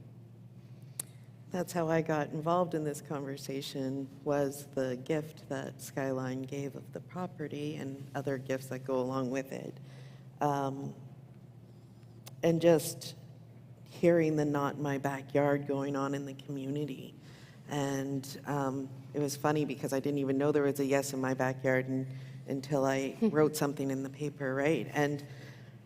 That's how I got involved in this conversation, was the gift that Skyline gave of the property and other gifts that go along with it. And just hearing the not in my backyard going on in the community. And it was funny because I didn't even know there was a yes in my backyard until I wrote something in the paper, right? And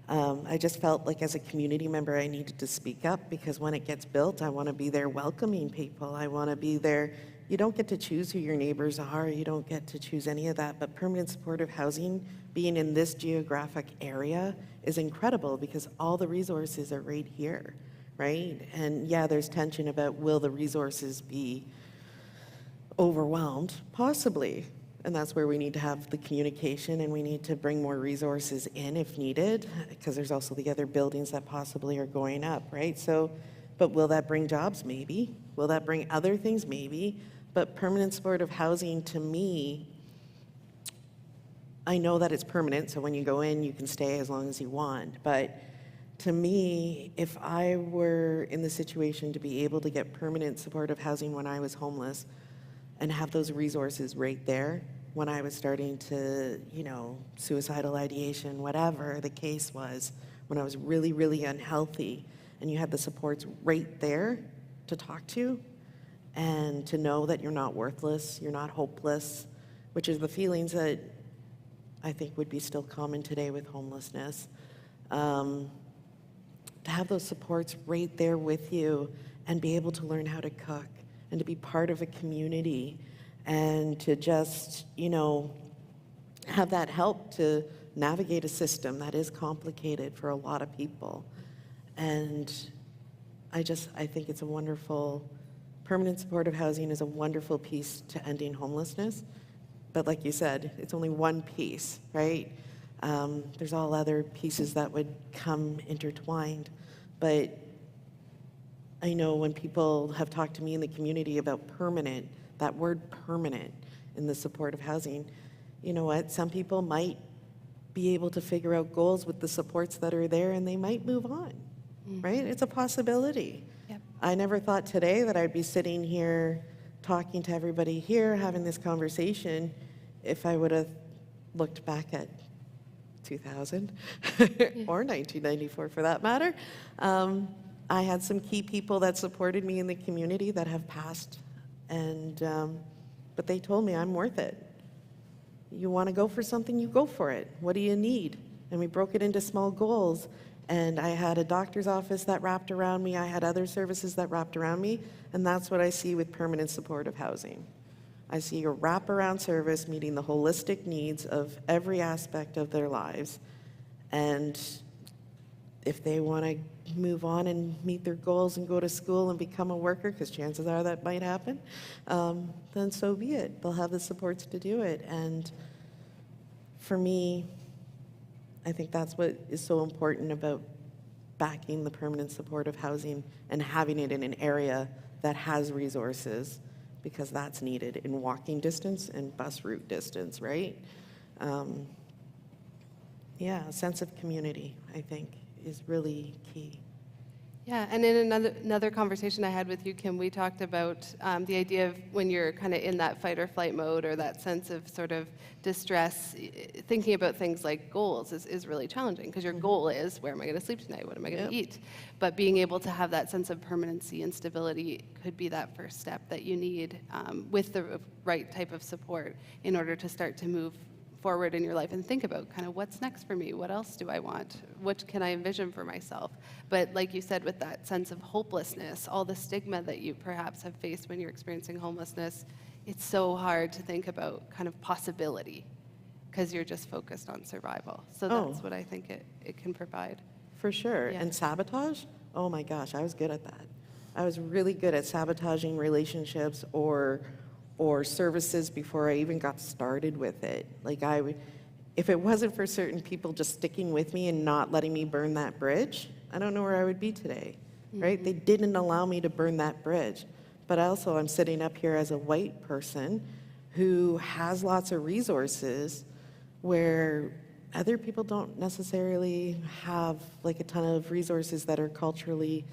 I just felt like as a community member I needed to speak up, because when it gets built, I want to be there welcoming people. I want to be there. You don't get to choose who your neighbors are. You don't get to choose any of that. But permanent supportive housing, being in this geographic area, is incredible, because all the resources are right here, right? And yeah, there's tension about, will the resources be overwhelmed? Possibly. And that's where we need to have the communication, and we need to bring more resources in if needed, because there's also the other buildings that possibly are going up, right? So, but will that bring jobs? Maybe. Will that bring other things? Maybe. But permanent supportive housing, to me, I know that it's permanent, so when you go in, you can stay as long as you want. But to me, if I were in the situation to be able to get permanent supportive housing when I was homeless and have those resources right there, when I was starting to, suicidal ideation, whatever the case was, when I was really, really unhealthy, and you had the supports right there to talk to, and to know that you're not worthless, you're not hopeless, which is the feelings that I think would be still common today with homelessness. To have those supports right there with you and be able to learn how to cook and to be part of a community and to just, have that help to navigate a system that is complicated for a lot of people. And I think it's a wonderful, permanent supportive housing is a wonderful piece to ending homelessness. But like you said, it's only one piece, right? There's all other pieces that would come intertwined. But I know when people have talked to me in the community about permanent, that word permanent in the supportive housing, you know what? Some people might be able to figure out goals with the supports that are there and they might move on, right? It's a possibility. Yep. I never thought today that I'd be sitting here talking to everybody here, having this conversation, if I would have looked back at 2000 or 1994 for that matter. I had some key people that supported me in the community that have passed, and but they told me I'm worth it. You want to go for something, you go for it. What do you need? And we broke it into small goals. And I had a doctor's office that wrapped around me. I had other services that wrapped around me. And that's what I see with permanent supportive housing. I see a wraparound service meeting the holistic needs of every aspect of their lives. And if they want to move on and meet their goals and go to school and become a worker, because chances are that might happen, then so be it. They'll have the supports to do it. And for me, I think that's what is so important about backing the permanent supportive housing and having it in an area that has resources, because that's needed in walking distance and bus route distance, right? Yeah, a sense of community, I think, is really key. Yeah, and in another conversation I had with you, Kim, we talked about the idea of when you're kind of in that fight or flight mode or that sense of sort of distress, thinking about things like goals is really challenging, because your goal is, where am I going to sleep tonight? What am I going to eat? But being able to have that sense of permanency and stability could be that first step that you need with the right type of support in order to start to move forward in your life and think about kind of what's next for me, what else do I want, what can I envision for myself. But like you said, with that sense of hopelessness, all the stigma that you perhaps have faced when you're experiencing homelessness, it's so hard to think about kind of possibility because you're just focused on survival. So that's what I think it can provide. For sure. Yeah. And sabotage? Oh my gosh, I was good at that. I was really good at sabotaging relationships or services before I even got started with it. Like if it wasn't for certain people just sticking with me and not letting me burn that bridge, I don't know where I would be today, right? They didn't allow me to burn that bridge. But also I'm sitting up here as a white person who has lots of resources where other people don't necessarily have like a ton of resources that are culturally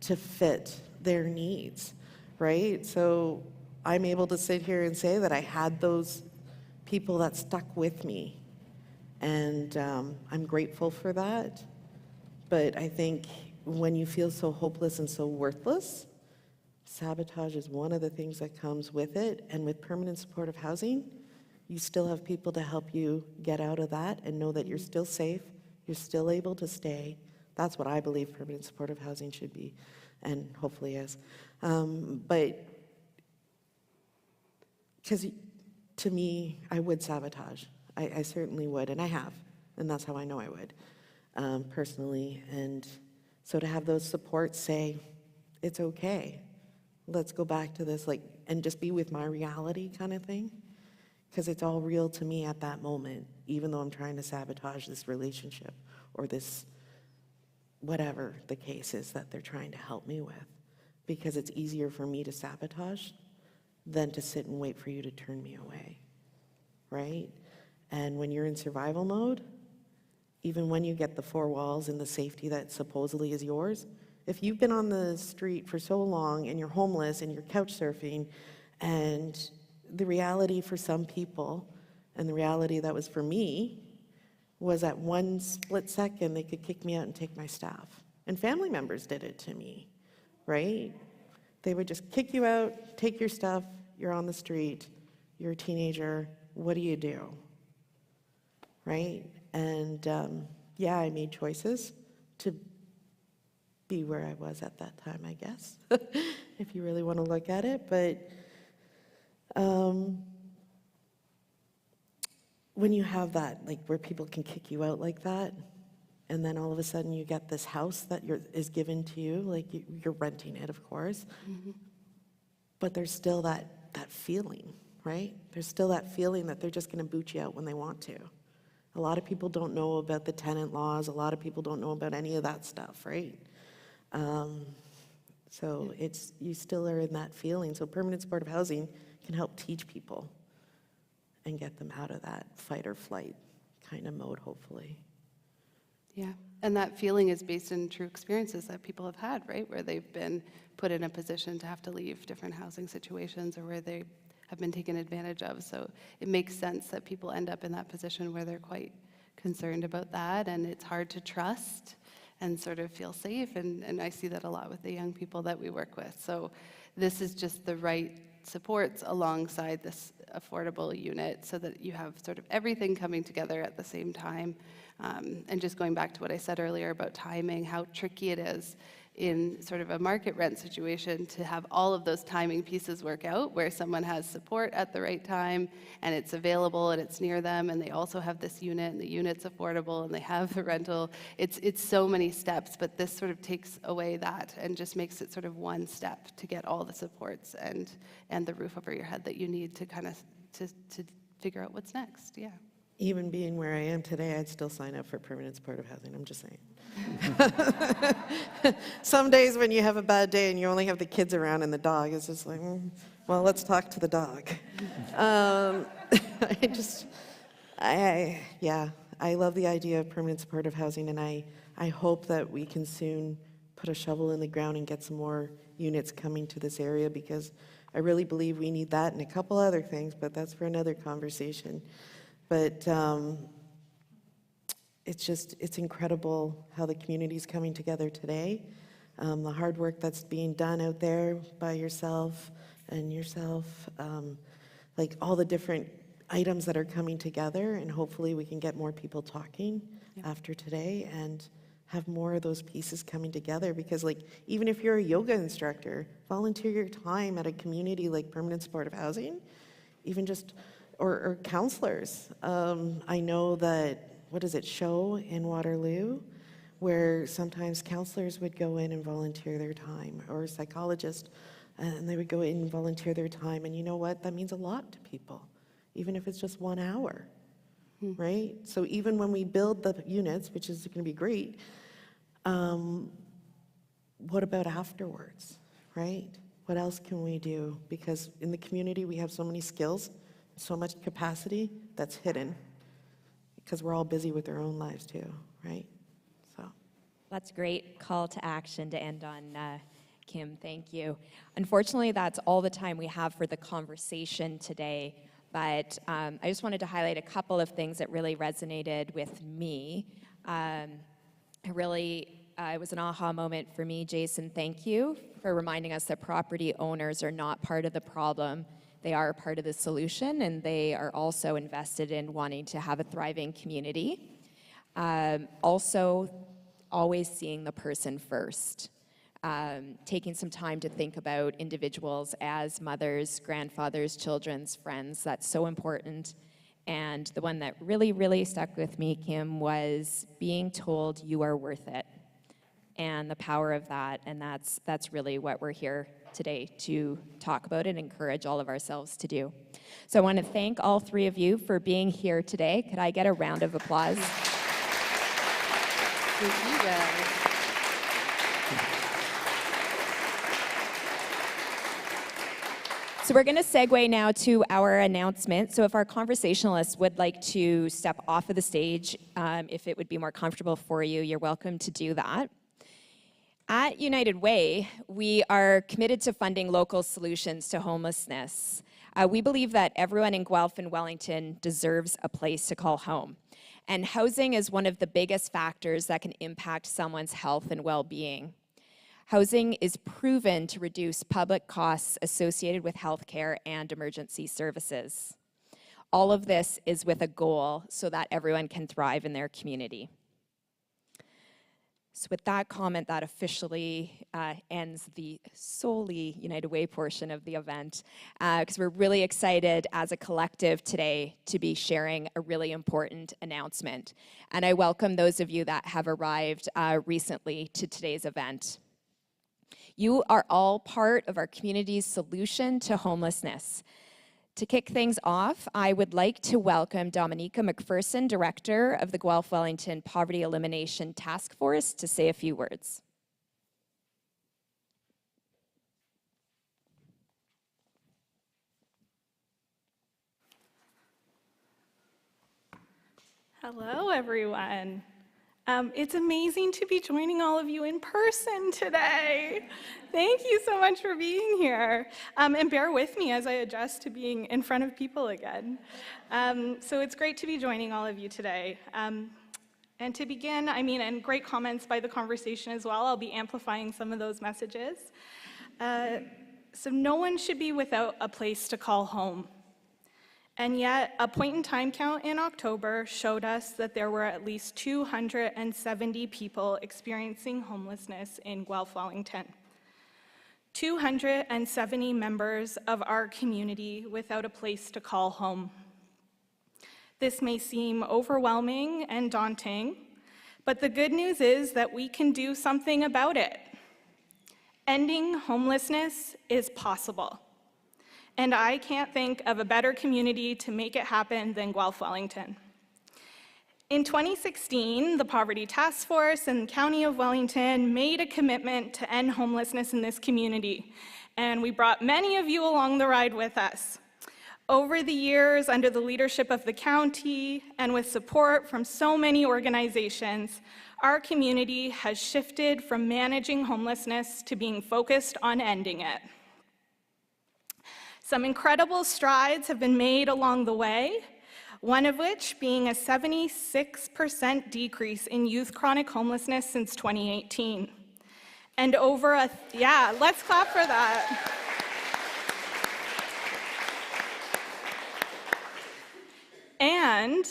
to fit their needs, right? So I'm able to sit here and say that I had those people that stuck with me, and I'm grateful for that. But I think when you feel so hopeless and so worthless, sabotage is one of the things that comes with it. And with permanent supportive housing, you still have people to help you get out of that and know that you're still safe, you're still able to stay. That's what I believe permanent supportive housing should be, and hopefully is. But because to me, I would sabotage. I certainly would, and I have, and that's how I know I would, personally. And so to have those supports say, it's okay, let's go back to this, like, and just be with my reality kind of thing, because it's all real to me at that moment, even though I'm trying to sabotage this relationship or this, whatever the case is that they're trying to help me with, because it's easier for me to sabotage than to sit and wait for you to turn me away, right? And when you're in survival mode, even when you get the four walls and the safety that supposedly is yours, if you've been on the street for so long and you're homeless and you're couch surfing, and the reality for some people And the reality that was for me was at one split second, they could kick me out and take my stuff. And family members did it to me, right? They would just kick you out, take your stuff, you're on the street, you're a teenager, what do you do? Right? And yeah, I made choices to be where I was at that time, I guess, if you really want to look at it. But when you have that, like where people can kick you out like that, and then all of a sudden you get this house that is given to you, like you're renting it, of course, but there's still that feeling, right? There's still that feeling that they're just going to boot you out when they want to. A lot of people don't know about the tenant laws. A lot of people don't know about any of that stuff, right? So you still are in that feeling. So permanent supportive housing can help teach people and get them out of that fight or flight kind of mode, hopefully. Yeah, and that feeling is based in true experiences that people have had, right? Where they've been put in a position to have to leave different housing situations or where they have been taken advantage of. So it makes sense that people end up in that position where they're quite concerned about that, and it's hard to trust and sort of feel safe, and I see that a lot with the young people that we work with. So this is just the right supports alongside this affordable unit so that you have sort of everything coming together at the same time. And just going back to what I said earlier about timing, how tricky it is in sort of a market rent situation to have all of those timing pieces work out, where someone has support at the right time and it's available and it's near them, and they also have this unit and the unit's affordable and they have the rental. It's so many steps, but this sort of takes away that and just makes it sort of one step to get all the supports and the roof over your head that you need to kind of to figure out what's next. Yeah. Even being where I am today, I'd still sign up for permanent supportive housing, I'm just saying. Some days when you have a bad day and you only have the kids around and the dog, it's just like, well, let's talk to the dog. I love the idea of permanent supportive housing, and I hope that we can soon put a shovel in the ground and get some more units coming to this area, because I really believe we need that and a couple other things, but that's for another conversation. But it's incredible how the community's coming together today. The hard work that's being done out there by yourself, like all the different items that are coming together, and hopefully we can get more people talking after today and have more of those pieces coming together. Because like, even if you're a yoga instructor, volunteer your time at a community like permanent supportive housing, even just or counselors. I know that, Show in Waterloo, where sometimes counselors would go in and volunteer their time, or psychologists, and they would go in and volunteer their time. And you know what? That means a lot to people, even if it's just 1 hour, right? So even when we build the units, which is going to be great, what about afterwards, right? What else can we do? Because in the community, we have so many skills, so much capacity that's hidden, because we're all busy with our own lives too, right? So That's a great call to action to end on, Kim. Thank you. Unfortunately, that's all the time we have for the conversation today, but I just wanted to highlight a couple of things that really resonated with me. It was an aha moment for me. Jason, thank you for reminding us that property owners are not part of the problem. They are a part of the solution, and they are also invested in wanting to have a thriving community. Also, always seeing the person first. Taking some time to think about individuals as mothers, grandfathers, children's friends. That's so important. And the one that really, really stuck with me, Kim, was being told you are worth it, and the power of that. And that's really what we're here today to talk about and encourage all of ourselves to do. So I want to thank all three of you for being here today. Could I get a round of applause? Thank you, guys. So we're going to segue now to our announcement. So if our conversationalists would like to step off of the stage, if it would be more comfortable for you, you're welcome to do that. At United Way, we are committed to funding local solutions to homelessness. We believe that everyone in Guelph and Wellington deserves a place to call home. And housing is one of the biggest factors that can impact someone's health and well-being. Housing is proven to reduce public costs associated with healthcare and emergency services. All of this is with a goal so that everyone can thrive in their community. So with that comment, that officially ends the solely United Way portion of the event, because we're really excited as a collective today to be sharing a really important announcement. And I welcome those of you that have arrived recently to today's event. You are all part of our community's solution to homelessness. To kick things off, I would like to welcome Dominica McPherson, Director of the Guelph Wellington Poverty Elimination Task Force, to say a few words. Hello, everyone. It's amazing to be joining all of you in person today. Thank you so much for being here. And bear with me as I adjust to being in front of people again. So it's great to be joining all of you today. And to begin, and great comments by the conversation as well, I'll be amplifying some of those messages. So no one should be without a place to call home. And yet, a point-in-time count in October showed us that there were at least 270 people experiencing homelessness in Guelph, Wellington. 270 members of our community without a place to call home. This may seem overwhelming and daunting, but the good news is that we can do something about it. Ending homelessness is possible. And I can't think of a better community to make it happen than Guelph Wellington. In 2016, the Poverty Task Force and the County of Wellington made a commitment to end homelessness in this community, and we brought many of you along the ride with us. Over the years, under the leadership of the county and with support from so many organizations, our community has shifted from managing homelessness to being focused on ending it. Some incredible strides have been made along the way, one of which being a 76% decrease in youth chronic homelessness since 2018. And let's clap for that. And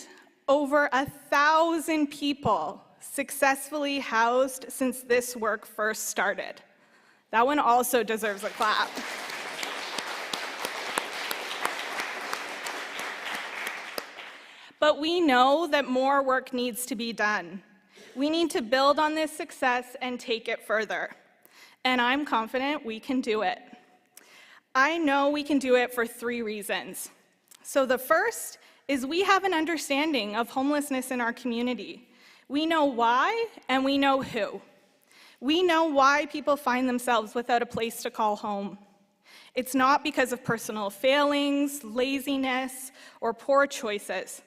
over 1,000 people successfully housed since this work first started. That one also deserves a clap. But we know that more work needs to be done. We need to build on this success and take it further. And I'm confident we can do it. I know we can do it for 3 reasons. So the first is we have an understanding of homelessness in our community. We know why and we know who. We know why people find themselves without a place to call home. It's not because of personal failings, laziness, or poor choices.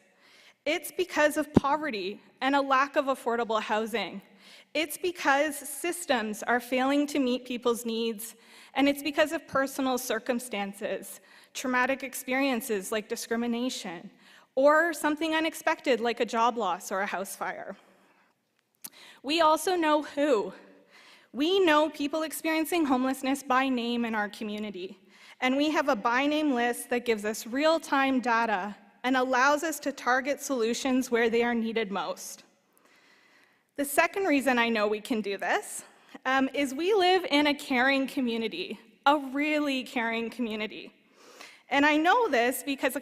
It's because of poverty and a lack of affordable housing. It's because systems are failing to meet people's needs, and it's because of personal circumstances, traumatic experiences like discrimination, or something unexpected like a job loss or a house fire. We also know who. We know people experiencing homelessness by name in our community, and we have a by name list that gives us real-time data and allows us to target solutions where they are needed most. The second reason I know we can do this is we live in a caring community, a really caring community. And I know this because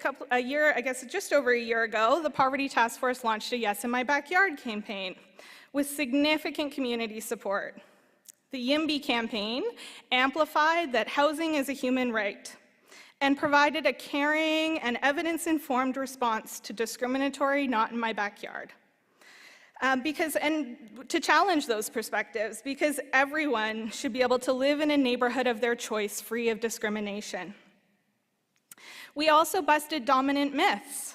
just over a year ago, the Poverty Task Force launched a Yes in My Backyard campaign with significant community support. The YIMBY campaign amplified that housing is a human right and provided a caring and evidence-informed response to discriminatory not in my backyard. And to challenge those perspectives, because everyone should be able to live in a neighborhood of their choice free of discrimination. We also busted dominant myths.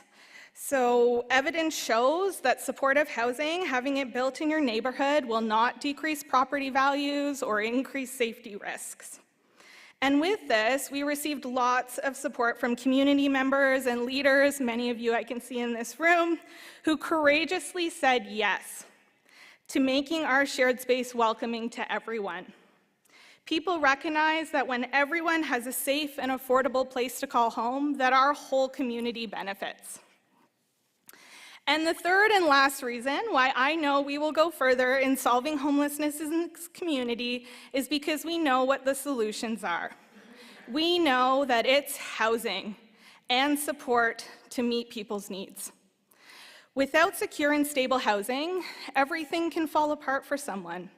So evidence shows that supportive housing, having it built in your neighborhood, will not decrease property values or increase safety risks. And with this, we received lots of support from community members and leaders, many of you I can see in this room, who courageously said yes to making our shared space welcoming to everyone. People recognize that when everyone has a safe and affordable place to call home, that our whole community benefits. And the third and last reason why I know we will go further in solving homelessness in this community is because we know what the solutions are. We know that it's housing and support to meet people's needs. Without secure and stable housing, everything can fall apart for someone.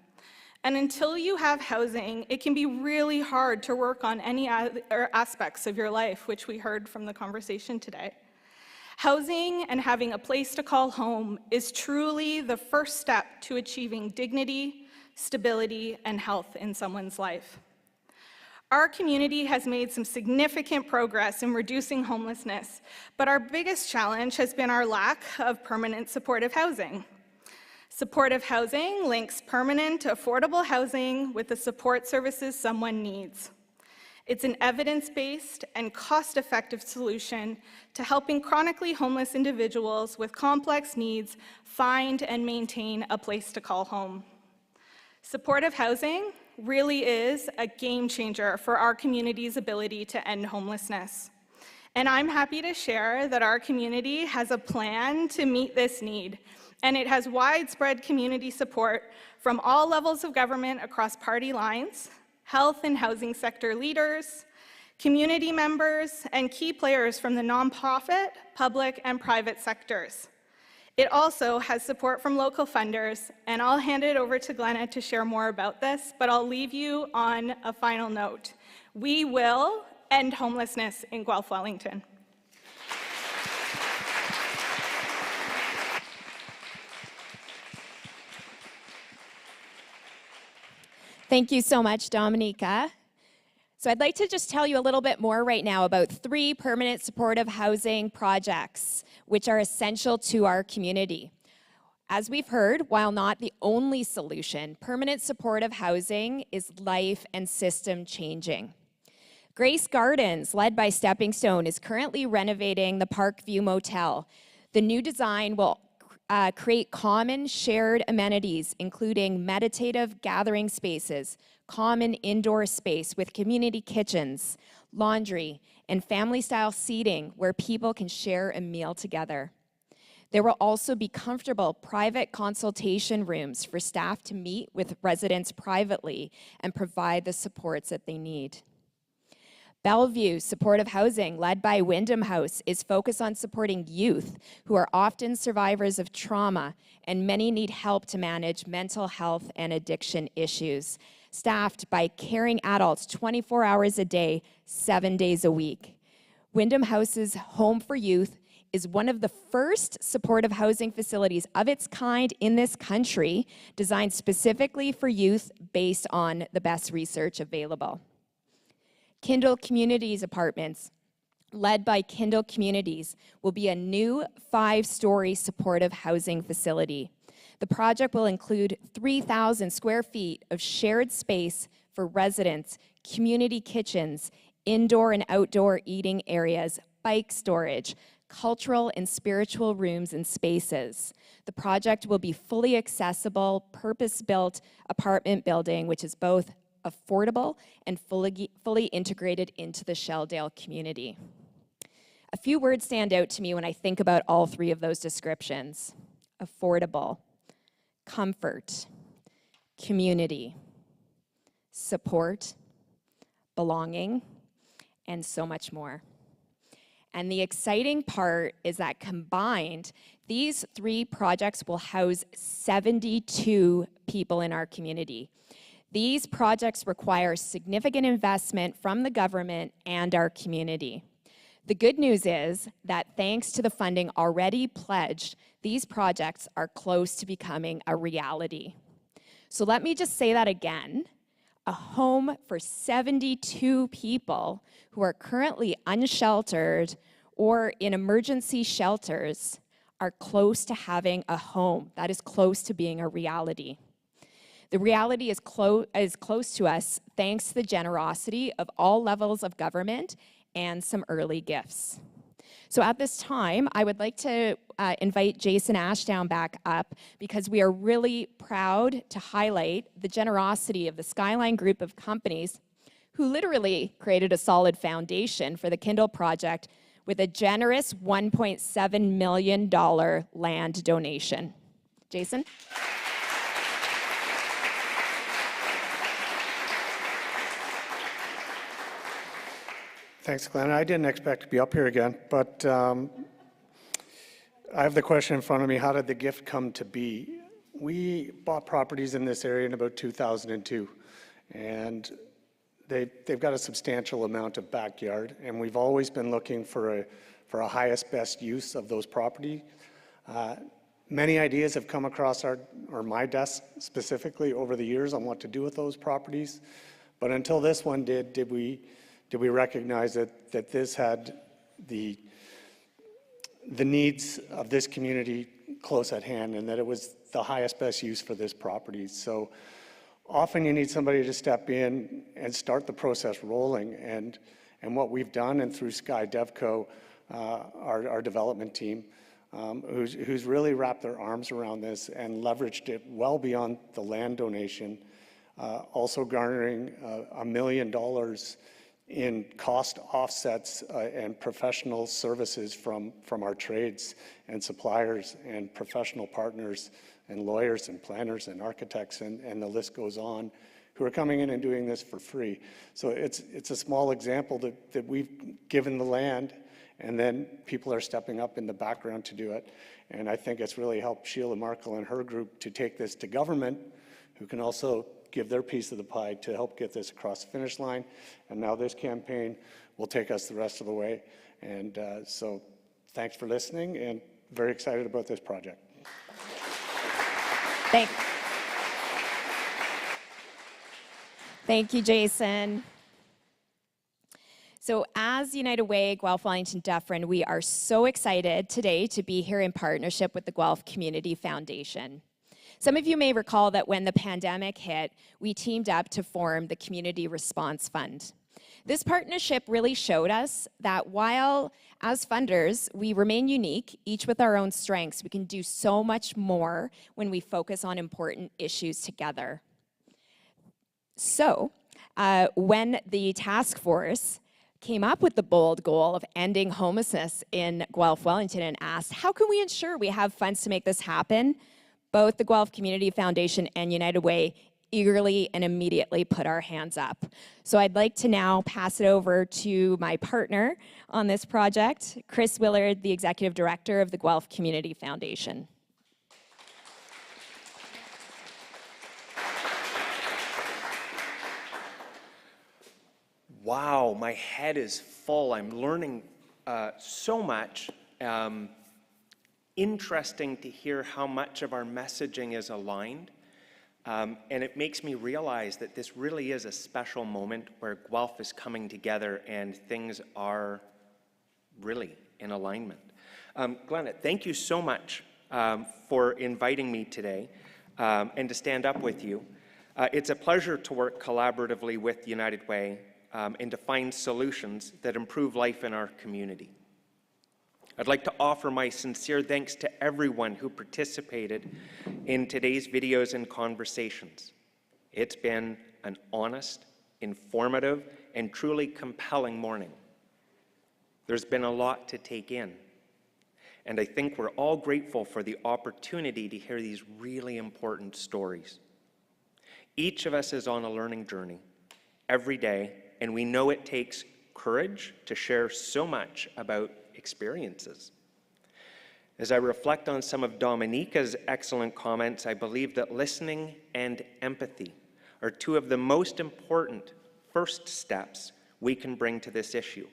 And until you have housing, it can be really hard to work on any other aspects of your life, which we heard from the conversation today. Housing and having a place to call home is truly the first step to achieving dignity, stability, and health in someone's life. Our community has made some significant progress in reducing homelessness, but our biggest challenge has been our lack of permanent supportive housing. Supportive housing links permanent, affordable housing with the support services someone needs. It's an evidence-based and cost-effective solution to helping chronically homeless individuals with complex needs find and maintain a place to call home. Supportive housing really is a game changer for our community's ability to end homelessness. And I'm happy to share that our community has a plan to meet this need, and it has widespread community support from all levels of government across party lines, health and housing sector leaders, community members, and key players from the nonprofit, public, and private sectors. It also has support from local funders, and I'll hand it over to Glenna to share more about this, but I'll leave you on a final note. We will end homelessness in Guelph, Wellington. Thank you so much, Dominica. So I'd like to just tell you a little bit more right now about 3 permanent supportive housing projects, which are essential to our community. As we've heard, while not the only solution, permanent supportive housing is life and system changing. Grace Gardens, led by Stepping Stone, is currently renovating the Parkview Motel. The new design will create common shared amenities, including meditative gathering spaces, common indoor space with community kitchens, laundry, and family-style seating where people can share a meal together. There will also be comfortable private consultation rooms for staff to meet with residents privately and provide the supports that they need. Bellevue Supportive Housing, led by Wyndham House, is focused on supporting youth who are often survivors of trauma, and many need help to manage mental health and addiction issues, staffed by caring adults 24 hours a day, 7 days a week. Wyndham House's Home for Youth is one of the first supportive housing facilities of its kind in this country, designed specifically for youth based on the best research available. Kindle Communities Apartments, led by Kindle Communities, will be a new 5-story supportive housing facility. The project will include 3,000 square feet of shared space for residents, community kitchens, indoor and outdoor eating areas, bike storage, cultural and spiritual rooms and spaces. The project will be fully accessible, purpose-built apartment building, which is both affordable and fully integrated into the Shelldale community. A few words stand out to me when I think about all 3 of those descriptions: affordable, comfort, community, support, belonging, and so much more. And the exciting part is that combined, these 3 projects will house 72 people in our community. These projects require significant investment from the government and our community. The good news is that thanks to the funding already pledged, these projects are close to becoming a reality. So let me just say that again. A home for 72 people who are currently unsheltered or in emergency shelters are close to having a home. That is close to being a reality. The reality is close to us thanks to the generosity of all levels of government and some early gifts. So at this time, I would like to invite Jason Ashdown back up because we are really proud to highlight the generosity of the Skyline group of companies who literally created a solid foundation for the Kindle project with a generous $1.7 million land donation. Jason? Thanks, Glenn. I didn't expect to be up here again, but I have the question in front of me, how did the gift come to be? We bought properties in this area in about 2002, and they've got a substantial amount of backyard, and we've always been looking for a highest best use of those property. Many ideas have come across my desk specifically over the years on what to do with those properties, but until this one did we recognize that this had the needs of this community close at hand and that it was the highest best use for this property. So often you need somebody to step in and start the process rolling, and what we've done, and through Sky DevCo, our development team, who's really wrapped their arms around this and leveraged it well beyond the land donation, also garnering $1 million in cost offsets and professional services from our trades and suppliers and professional partners and lawyers and planners and architects, and the list goes on, who are coming in and doing this for free. So it's a small example that we've given the land, and then people are stepping up in the background to do it. And I think it's really helped Sheila Markle and her group to take this to government, who can also give their piece of the pie to help get this across the finish line. And now this campaign will take us the rest of the way. And so thanks for listening, and very excited about this project. Thank you, Jason. So as United Way, Guelph, Wellington, Dufferin, we are so excited today to be here in partnership with the Guelph Community Foundation. Some of you may recall that when the pandemic hit, we teamed up to form the Community Response Fund. This partnership really showed us that while, as funders, we remain unique, each with our own strengths, we can do so much more when we focus on important issues together. So, when the task force came up with the bold goal of ending homelessness in Guelph, Wellington, and asked, how can we ensure we have funds to make this happen? Both the Guelph Community Foundation and United Way eagerly and immediately put our hands up. So I'd like to now pass it over to my partner on this project, Chris Willard, the Executive Director of the Guelph Community Foundation. Wow, my head is full. I'm learning so much. Interesting to hear how much of our messaging is aligned. And it makes me realize that this really is a special moment where Guelph is coming together and things are really in alignment. Glenn, thank you so much for inviting me today and to stand up with you. It's a pleasure to work collaboratively with United Way and to find solutions that improve life in our community. I'd like to offer my sincere thanks to everyone who participated in today's videos and conversations. It's been an honest, informative, and truly compelling morning. There's been a lot to take in, and I think we're all grateful for the opportunity to hear these really important stories. Each of us is on a learning journey every day, and we know it takes courage to share so much about experiences. As I reflect on some of Dominica's excellent comments, I believe that listening and empathy are two of the most important first steps we can bring to this issue.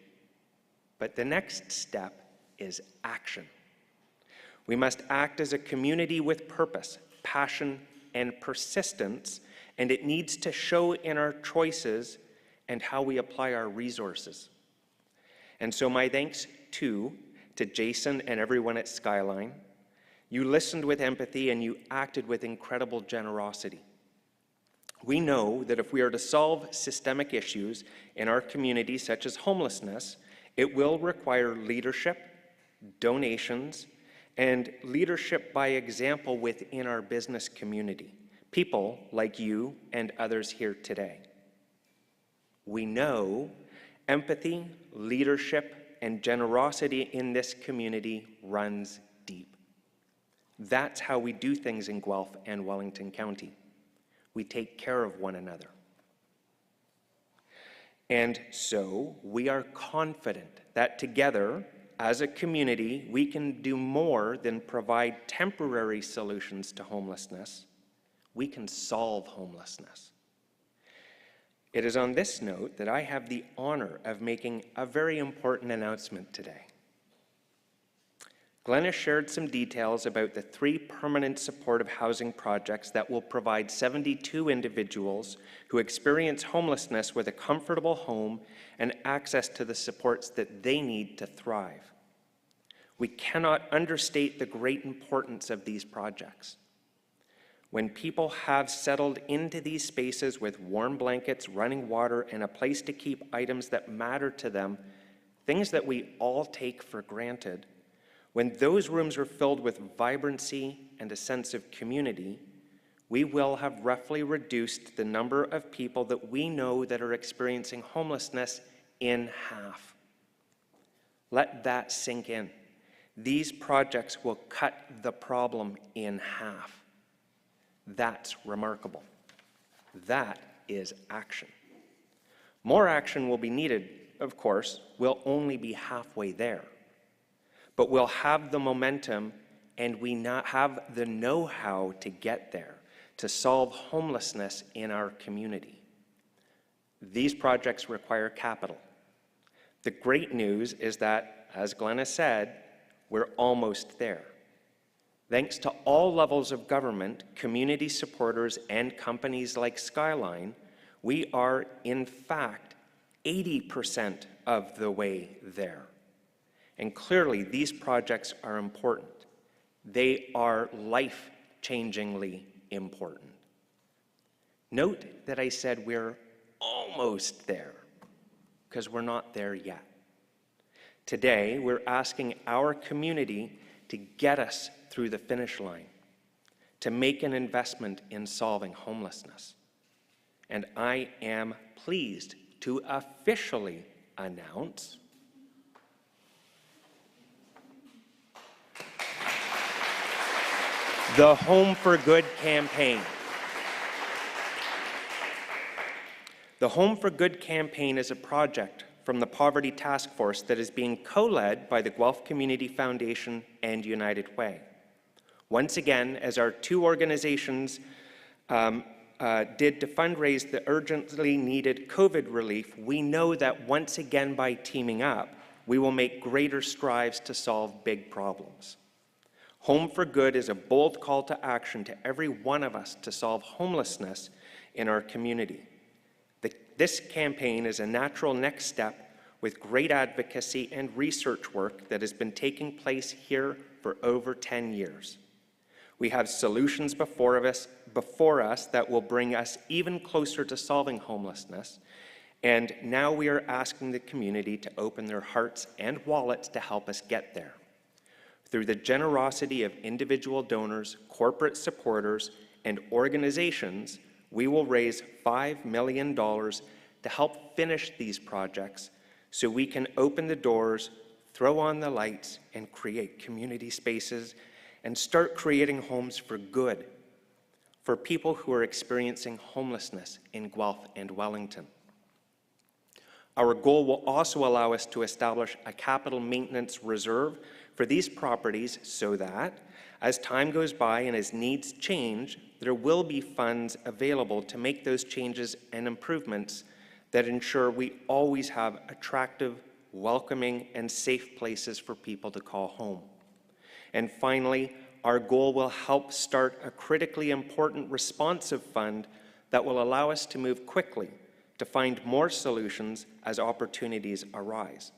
But the next step is action. We must act as a community with purpose, passion, and persistence, and it needs to show in our choices and how we apply our resources. And so my thanks to Jason and everyone at Skyline. You listened with empathy and you acted with incredible generosity. We know that if we are to solve systemic issues in our community, such as homelessness, it will require leadership, donations, and leadership by example within our business community, people like you and others here today. We know empathy, leadership, and generosity in this community runs deep. That's how we do things in Guelph and Wellington County. We take care of one another. And so we are confident that together, as a community, we can do more than provide temporary solutions to homelessness. We can solve homelessness. It is on this note that I have the honor of making a very important announcement today. Glenn shared some details about the 3 permanent supportive housing projects that will provide 72 individuals who experience homelessness with a comfortable home and access to the supports that they need to thrive. We cannot understate the great importance of these projects. When people have settled into these spaces with warm blankets, running water, and a place to keep items that matter to them, things that we all take for granted, when those rooms are filled with vibrancy and a sense of community, we will have roughly reduced the number of people that we know that are experiencing homelessness in half. Let that sink in. These projects will cut the problem in half. That's remarkable. That is action. More action will be needed, of course. We'll only be halfway there. But we'll have the momentum and we not have the know-how to get there, to solve homelessness in our community. These projects require capital. The great news is that, as Glenn said, we're almost there. Thanks to all levels of government, community supporters, and companies like Skyline, we are, in fact, 80% of the way there. And clearly, these projects are important. They are life-changingly important. Note that I said we're almost there, because we're not there yet. Today, we're asking our community to get us through the finish line, to make an investment in solving homelessness. And I am pleased to officially announce the Home for Good campaign. The Home for Good campaign is a project from the Poverty Task Force that is being co-led by the Guelph Community Foundation and United Way. Once again, as our 2 organizations did to fundraise the urgently needed COVID relief, we know that once again by teaming up, we will make greater strides to solve big problems. Home for Good is a bold call to action to every one of us to solve homelessness in our community. This campaign is a natural next step with great advocacy and research work that has been taking place here for over 10 years. We have solutions before us that will bring us even closer to solving homelessness, and now we are asking the community to open their hearts and wallets to help us get there. Through the generosity of individual donors, corporate supporters, and organizations, we will raise $5 million to help finish these projects so we can open the doors, throw on the lights, and create community spaces and start creating homes for good for people who are experiencing homelessness in Guelph and Wellington. Our goal will also allow us to establish a capital maintenance reserve for these properties so that, as time goes by and as needs change, there will be funds available to make those changes and improvements that ensure we always have attractive, welcoming, and safe places for people to call home. And finally, our goal will help start a critically important responsive fund that will allow us to move quickly to find more solutions as opportunities arise.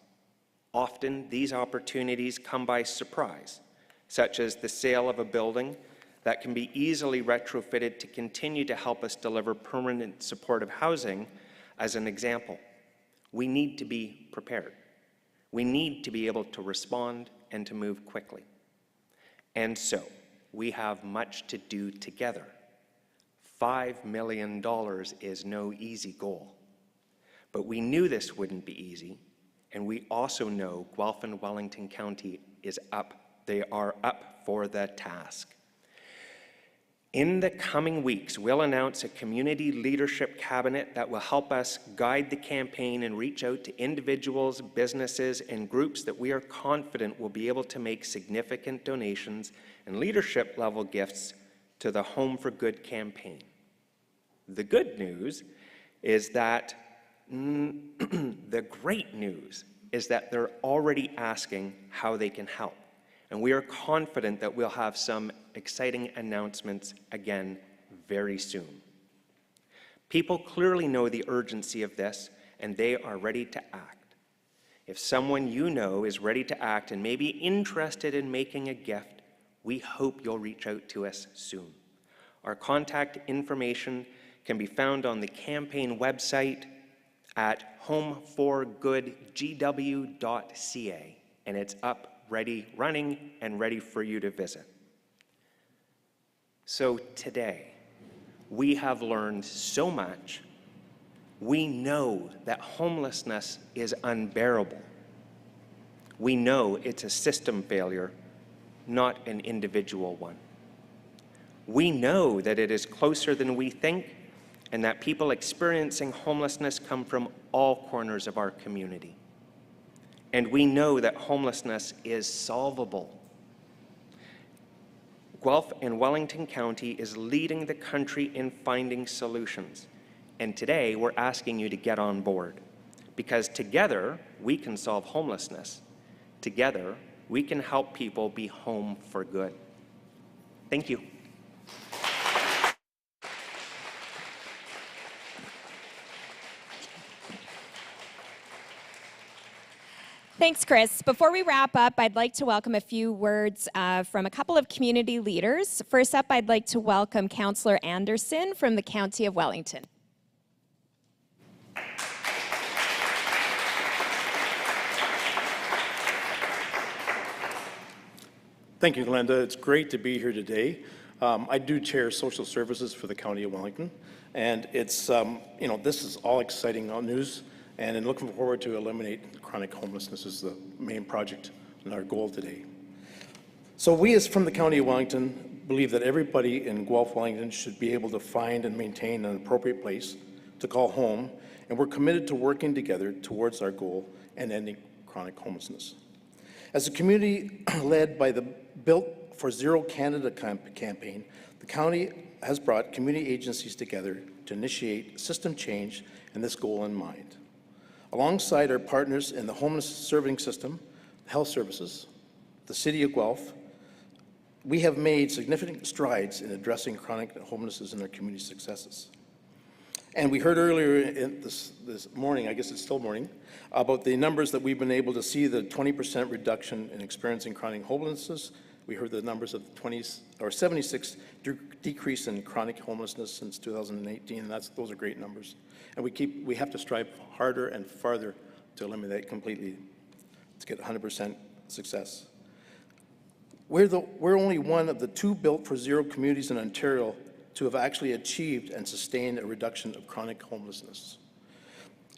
Often, these opportunities come by surprise, such as the sale of a building that can be easily retrofitted to continue to help us deliver permanent supportive housing as an example. We need to be prepared. We need to be able to respond and to move quickly. And so, we have much to do together. $5 million is no easy goal. But we knew this wouldn't be easy, and we also know Guelph and Wellington County they are up for the task. In the coming weeks, we'll announce a community leadership cabinet that will help us guide the campaign and reach out to individuals, businesses, and groups that we are confident will be able to make significant donations and leadership level gifts to the Home for Good campaign. The good news is that, the great news is that they're already asking how they can help. And we are confident that we'll have some exciting announcements again very soon. People clearly know the urgency of this, and they are ready to act. If someone you know is ready to act and may be interested in making a gift, we hope you'll reach out to us soon. Our contact information can be found on the campaign website at homeforgoodgw.ca, and it's up, ready, running, and ready for you to visit. So today, we have learned so much. We know that homelessness is unbearable. We know it's a system failure, not an individual one. We know that it is closer than we think, and that people experiencing homelessness come from all corners of our community. And we know that homelessness is solvable. Guelph and Wellington County is leading the country in finding solutions. And today, we're asking you to get on board. Because together, we can solve homelessness. Together, we can help people be home for good. Thank you. Thanks, Chris. Before we wrap up, I'd like to welcome a few words from a couple of community leaders. First up, I'd like to welcome Councillor Anderson from the County of Wellington. Thank you, Glenda. It's great to be here today. I do chair social services for the County of Wellington, and it's, this is all exciting news, and in looking forward to eliminate chronic homelessness is the main project and our goal today. So we, as from the County of Wellington, believe that everybody in Guelph, Wellington should be able to find and maintain an appropriate place to call home, and we're committed to working together towards our goal and ending chronic homelessness. As a community led by the Built for Zero Canada campaign, the county has brought community agencies together to initiate system change and this goal in mind. Alongside our partners in the homeless serving system, health services, the City of Guelph, we have made significant strides in addressing chronic homelessness in our community successes. And we heard earlier in this morning, I guess it's still morning, about the numbers that we've been able to see, the 20% reduction in experiencing chronic homelessness. We heard the numbers of 76 decrease in chronic homelessness since 2018, and those are great numbers. And we have to strive harder and farther to eliminate completely, to get 100% success. We're only one of the 2 Built for Zero communities in Ontario to have actually achieved and sustained a reduction of chronic homelessness.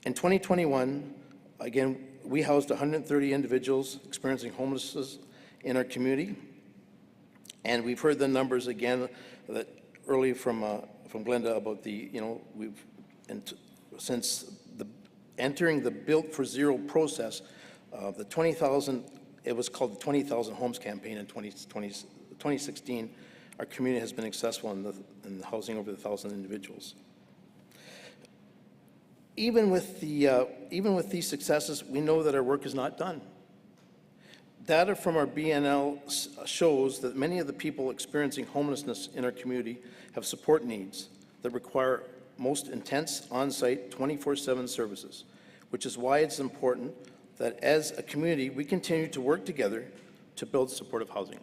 In 2021, again, we housed 130 individuals experiencing homelessness in our community, and we've heard the numbers again that early from Glenda about since entering the Built for Zero process, the 20,000, it was called the 20,000 Homes campaign in 2016. Our community has been successful in housing over 1,000 individuals. Even with these successes, we know that our work is not done. Data from our BNL shows that many of the people experiencing homelessness in our community have support needs that require most intense on-site 24/7 services, which is why it's important that as a community, we continue to work together to build supportive housing.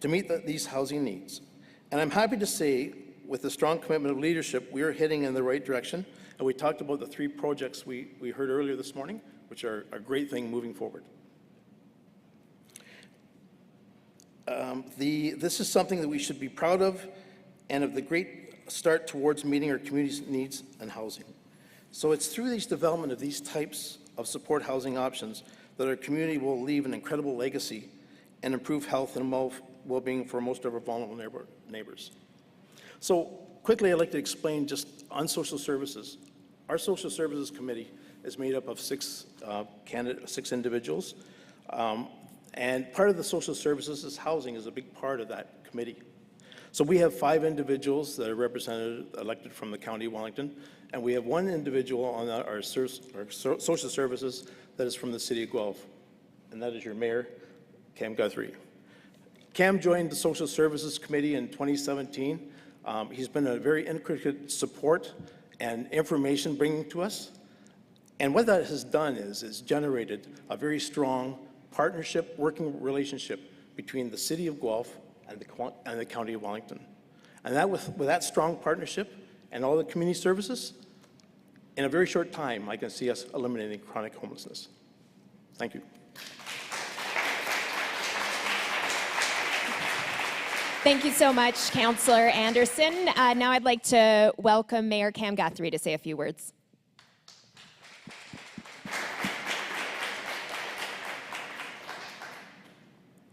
to meet these housing needs. And I'm happy to say, with the strong commitment of leadership, we are heading in the right direction. And we talked about the 3 projects we heard earlier this morning, which are a great thing moving forward. This is something that we should be proud of, and of the great start towards meeting our community's needs and housing. So it's through these development of these types of support housing options that our community will leave an incredible legacy and improve health and well-being for most of our vulnerable neighbors. So quickly, I'd like to explain just on social services. Our social services committee is made up of 6 individuals. And part of the social services is housing is a big part of that committee. So we have 5 individuals that are represented, elected from the County of Wellington, and we have 1 individual on our social services that is from the City of Guelph, and that is your Mayor, Cam Guthrie. Cam joined the Social Services Committee in 2017. He's been a very intricate support and information bringing to us. And what that has done is generated a very strong partnership, working relationship between the City of Guelph and the County of Wellington. And that with that strong partnership and all the community services, in a very short time, I can see us eliminating chronic homelessness. Thank you. Thank you so much, Councillor Anderson. Now I'd like to welcome Mayor Cam Guthrie to say a few words.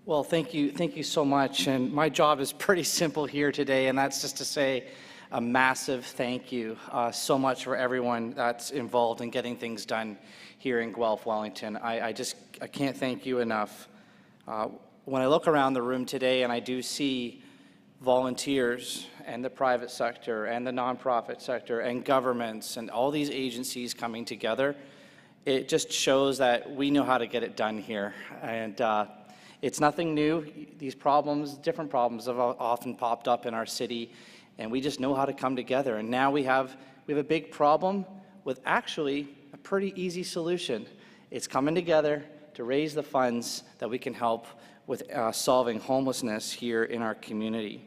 Well, thank you so much. And my job is pretty simple here today, and that's just to say a massive thank you so much for everyone that's involved in getting things done here in Guelph, Wellington. I can't thank you enough. When I look around the room today and I do see volunteers and the private sector and the nonprofit sector and governments and all these agencies coming together, it just shows that we know how to get it done here. And it's nothing new. These problems, different problems have often popped up in our city, and we just know how to come together. And now we have a big problem with actually a pretty easy solution. It's coming together to raise the funds that we can help with solving homelessness here in our community.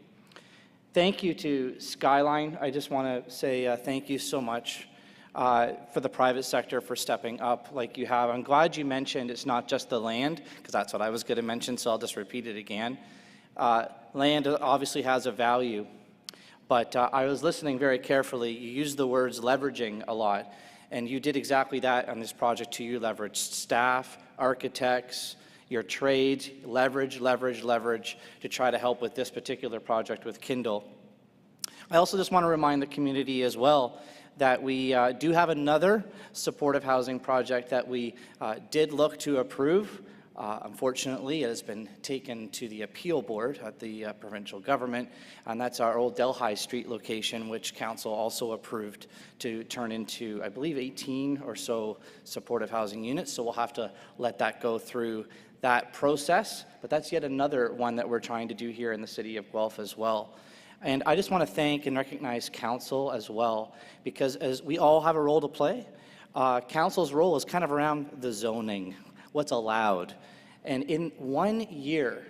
Thank you to Skyline. I just want to say thank you so much for the private sector for stepping up like you have. I'm glad you mentioned it's not just the land, because that's what I was going to mention, so I'll just repeat it again. Land obviously has a value, but I was listening very carefully. You used the words leveraging a lot, and you did exactly that on this project too. You leveraged staff, architects, your trades, leverage to try to help with this particular project with Kindle. I also just want to remind the community as well that we do have another supportive housing project that we did look to approve. Unfortunately, it has been taken to the appeal board at the provincial government, and that's our old Delhi Street location, which council also approved to turn into, I believe, 18 or so supportive housing units. So we'll have to let that go through that process, but that's yet another one that we're trying to do here in the city of Guelph as well. And I just want to thank and recognize council as well, because as we all have a role to play, council's role is kind of around the zoning, what's allowed. And in 1 year,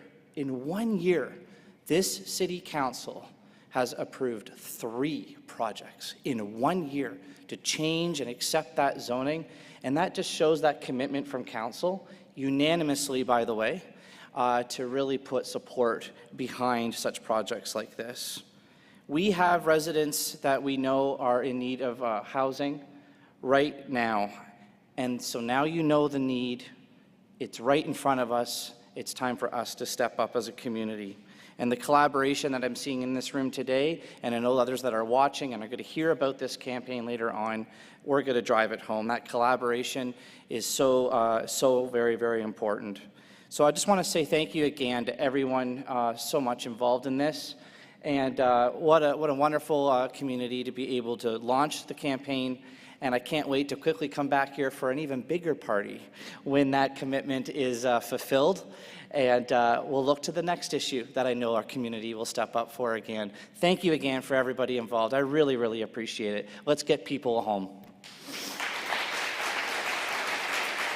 this city council has approved 3 projects in 1 year to change and accept that zoning. And that just shows that commitment from council, unanimously, by the way, to really put support behind such projects like this. We have residents that we know are in need of housing right now. And so now you know the need. It's right in front of us. It's time for us to step up as a community. And the collaboration that I'm seeing in this room today, and I know others that are watching and are going to hear about this campaign later on, we're going to drive it home. That collaboration is so very, very important. So I just want to say thank you again to everyone so much involved in this. And what a wonderful community to be able to launch the campaign. And I can't wait to quickly come back here for an even bigger party when that commitment is fulfilled. And we'll look to the next issue that I know our community will step up for again. Thank you again for everybody involved. I really, really appreciate it. Let's get people home.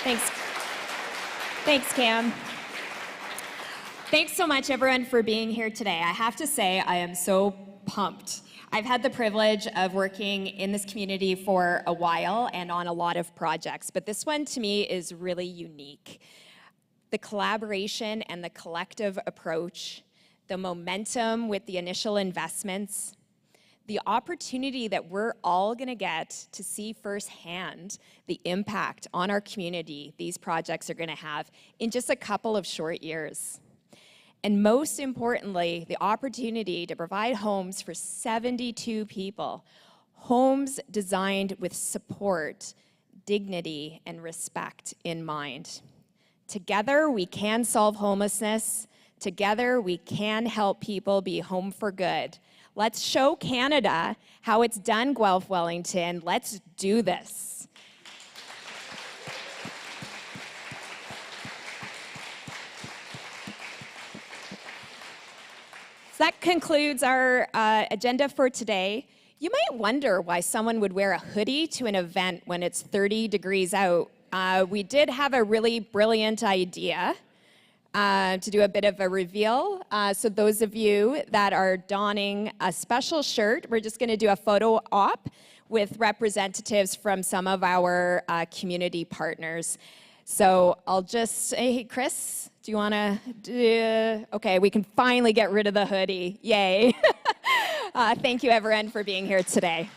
Thanks. Thanks, Cam. Thanks so much, everyone, for being here today. I have to say, I am so pumped. I've had the privilege of working in this community for a while and on a lot of projects, but this one to me is really unique. The collaboration and the collective approach, the momentum with the initial investments, the opportunity that we're all going to get to see firsthand the impact on our community these projects are going to have in just a couple of short years. And most importantly, the opportunity to provide homes for 72 people, homes designed with support, dignity, and respect in mind. Together, we can solve homelessness. Together, we can help people be home for good. Let's show Canada how it's done, Guelph Wellington. Let's do this. So that concludes our agenda for today. You might wonder why someone would wear a hoodie to an event when it's 30 degrees out. We did have a really brilliant idea to do a bit of a reveal. So those of you that are donning a special shirt, we're just going to do a photo op with representatives from some of our community partners. So I'll just say, hey, Chris, do you want to do, okay, we can finally get rid of the hoodie. Yay. Thank you, everyone, for being here today.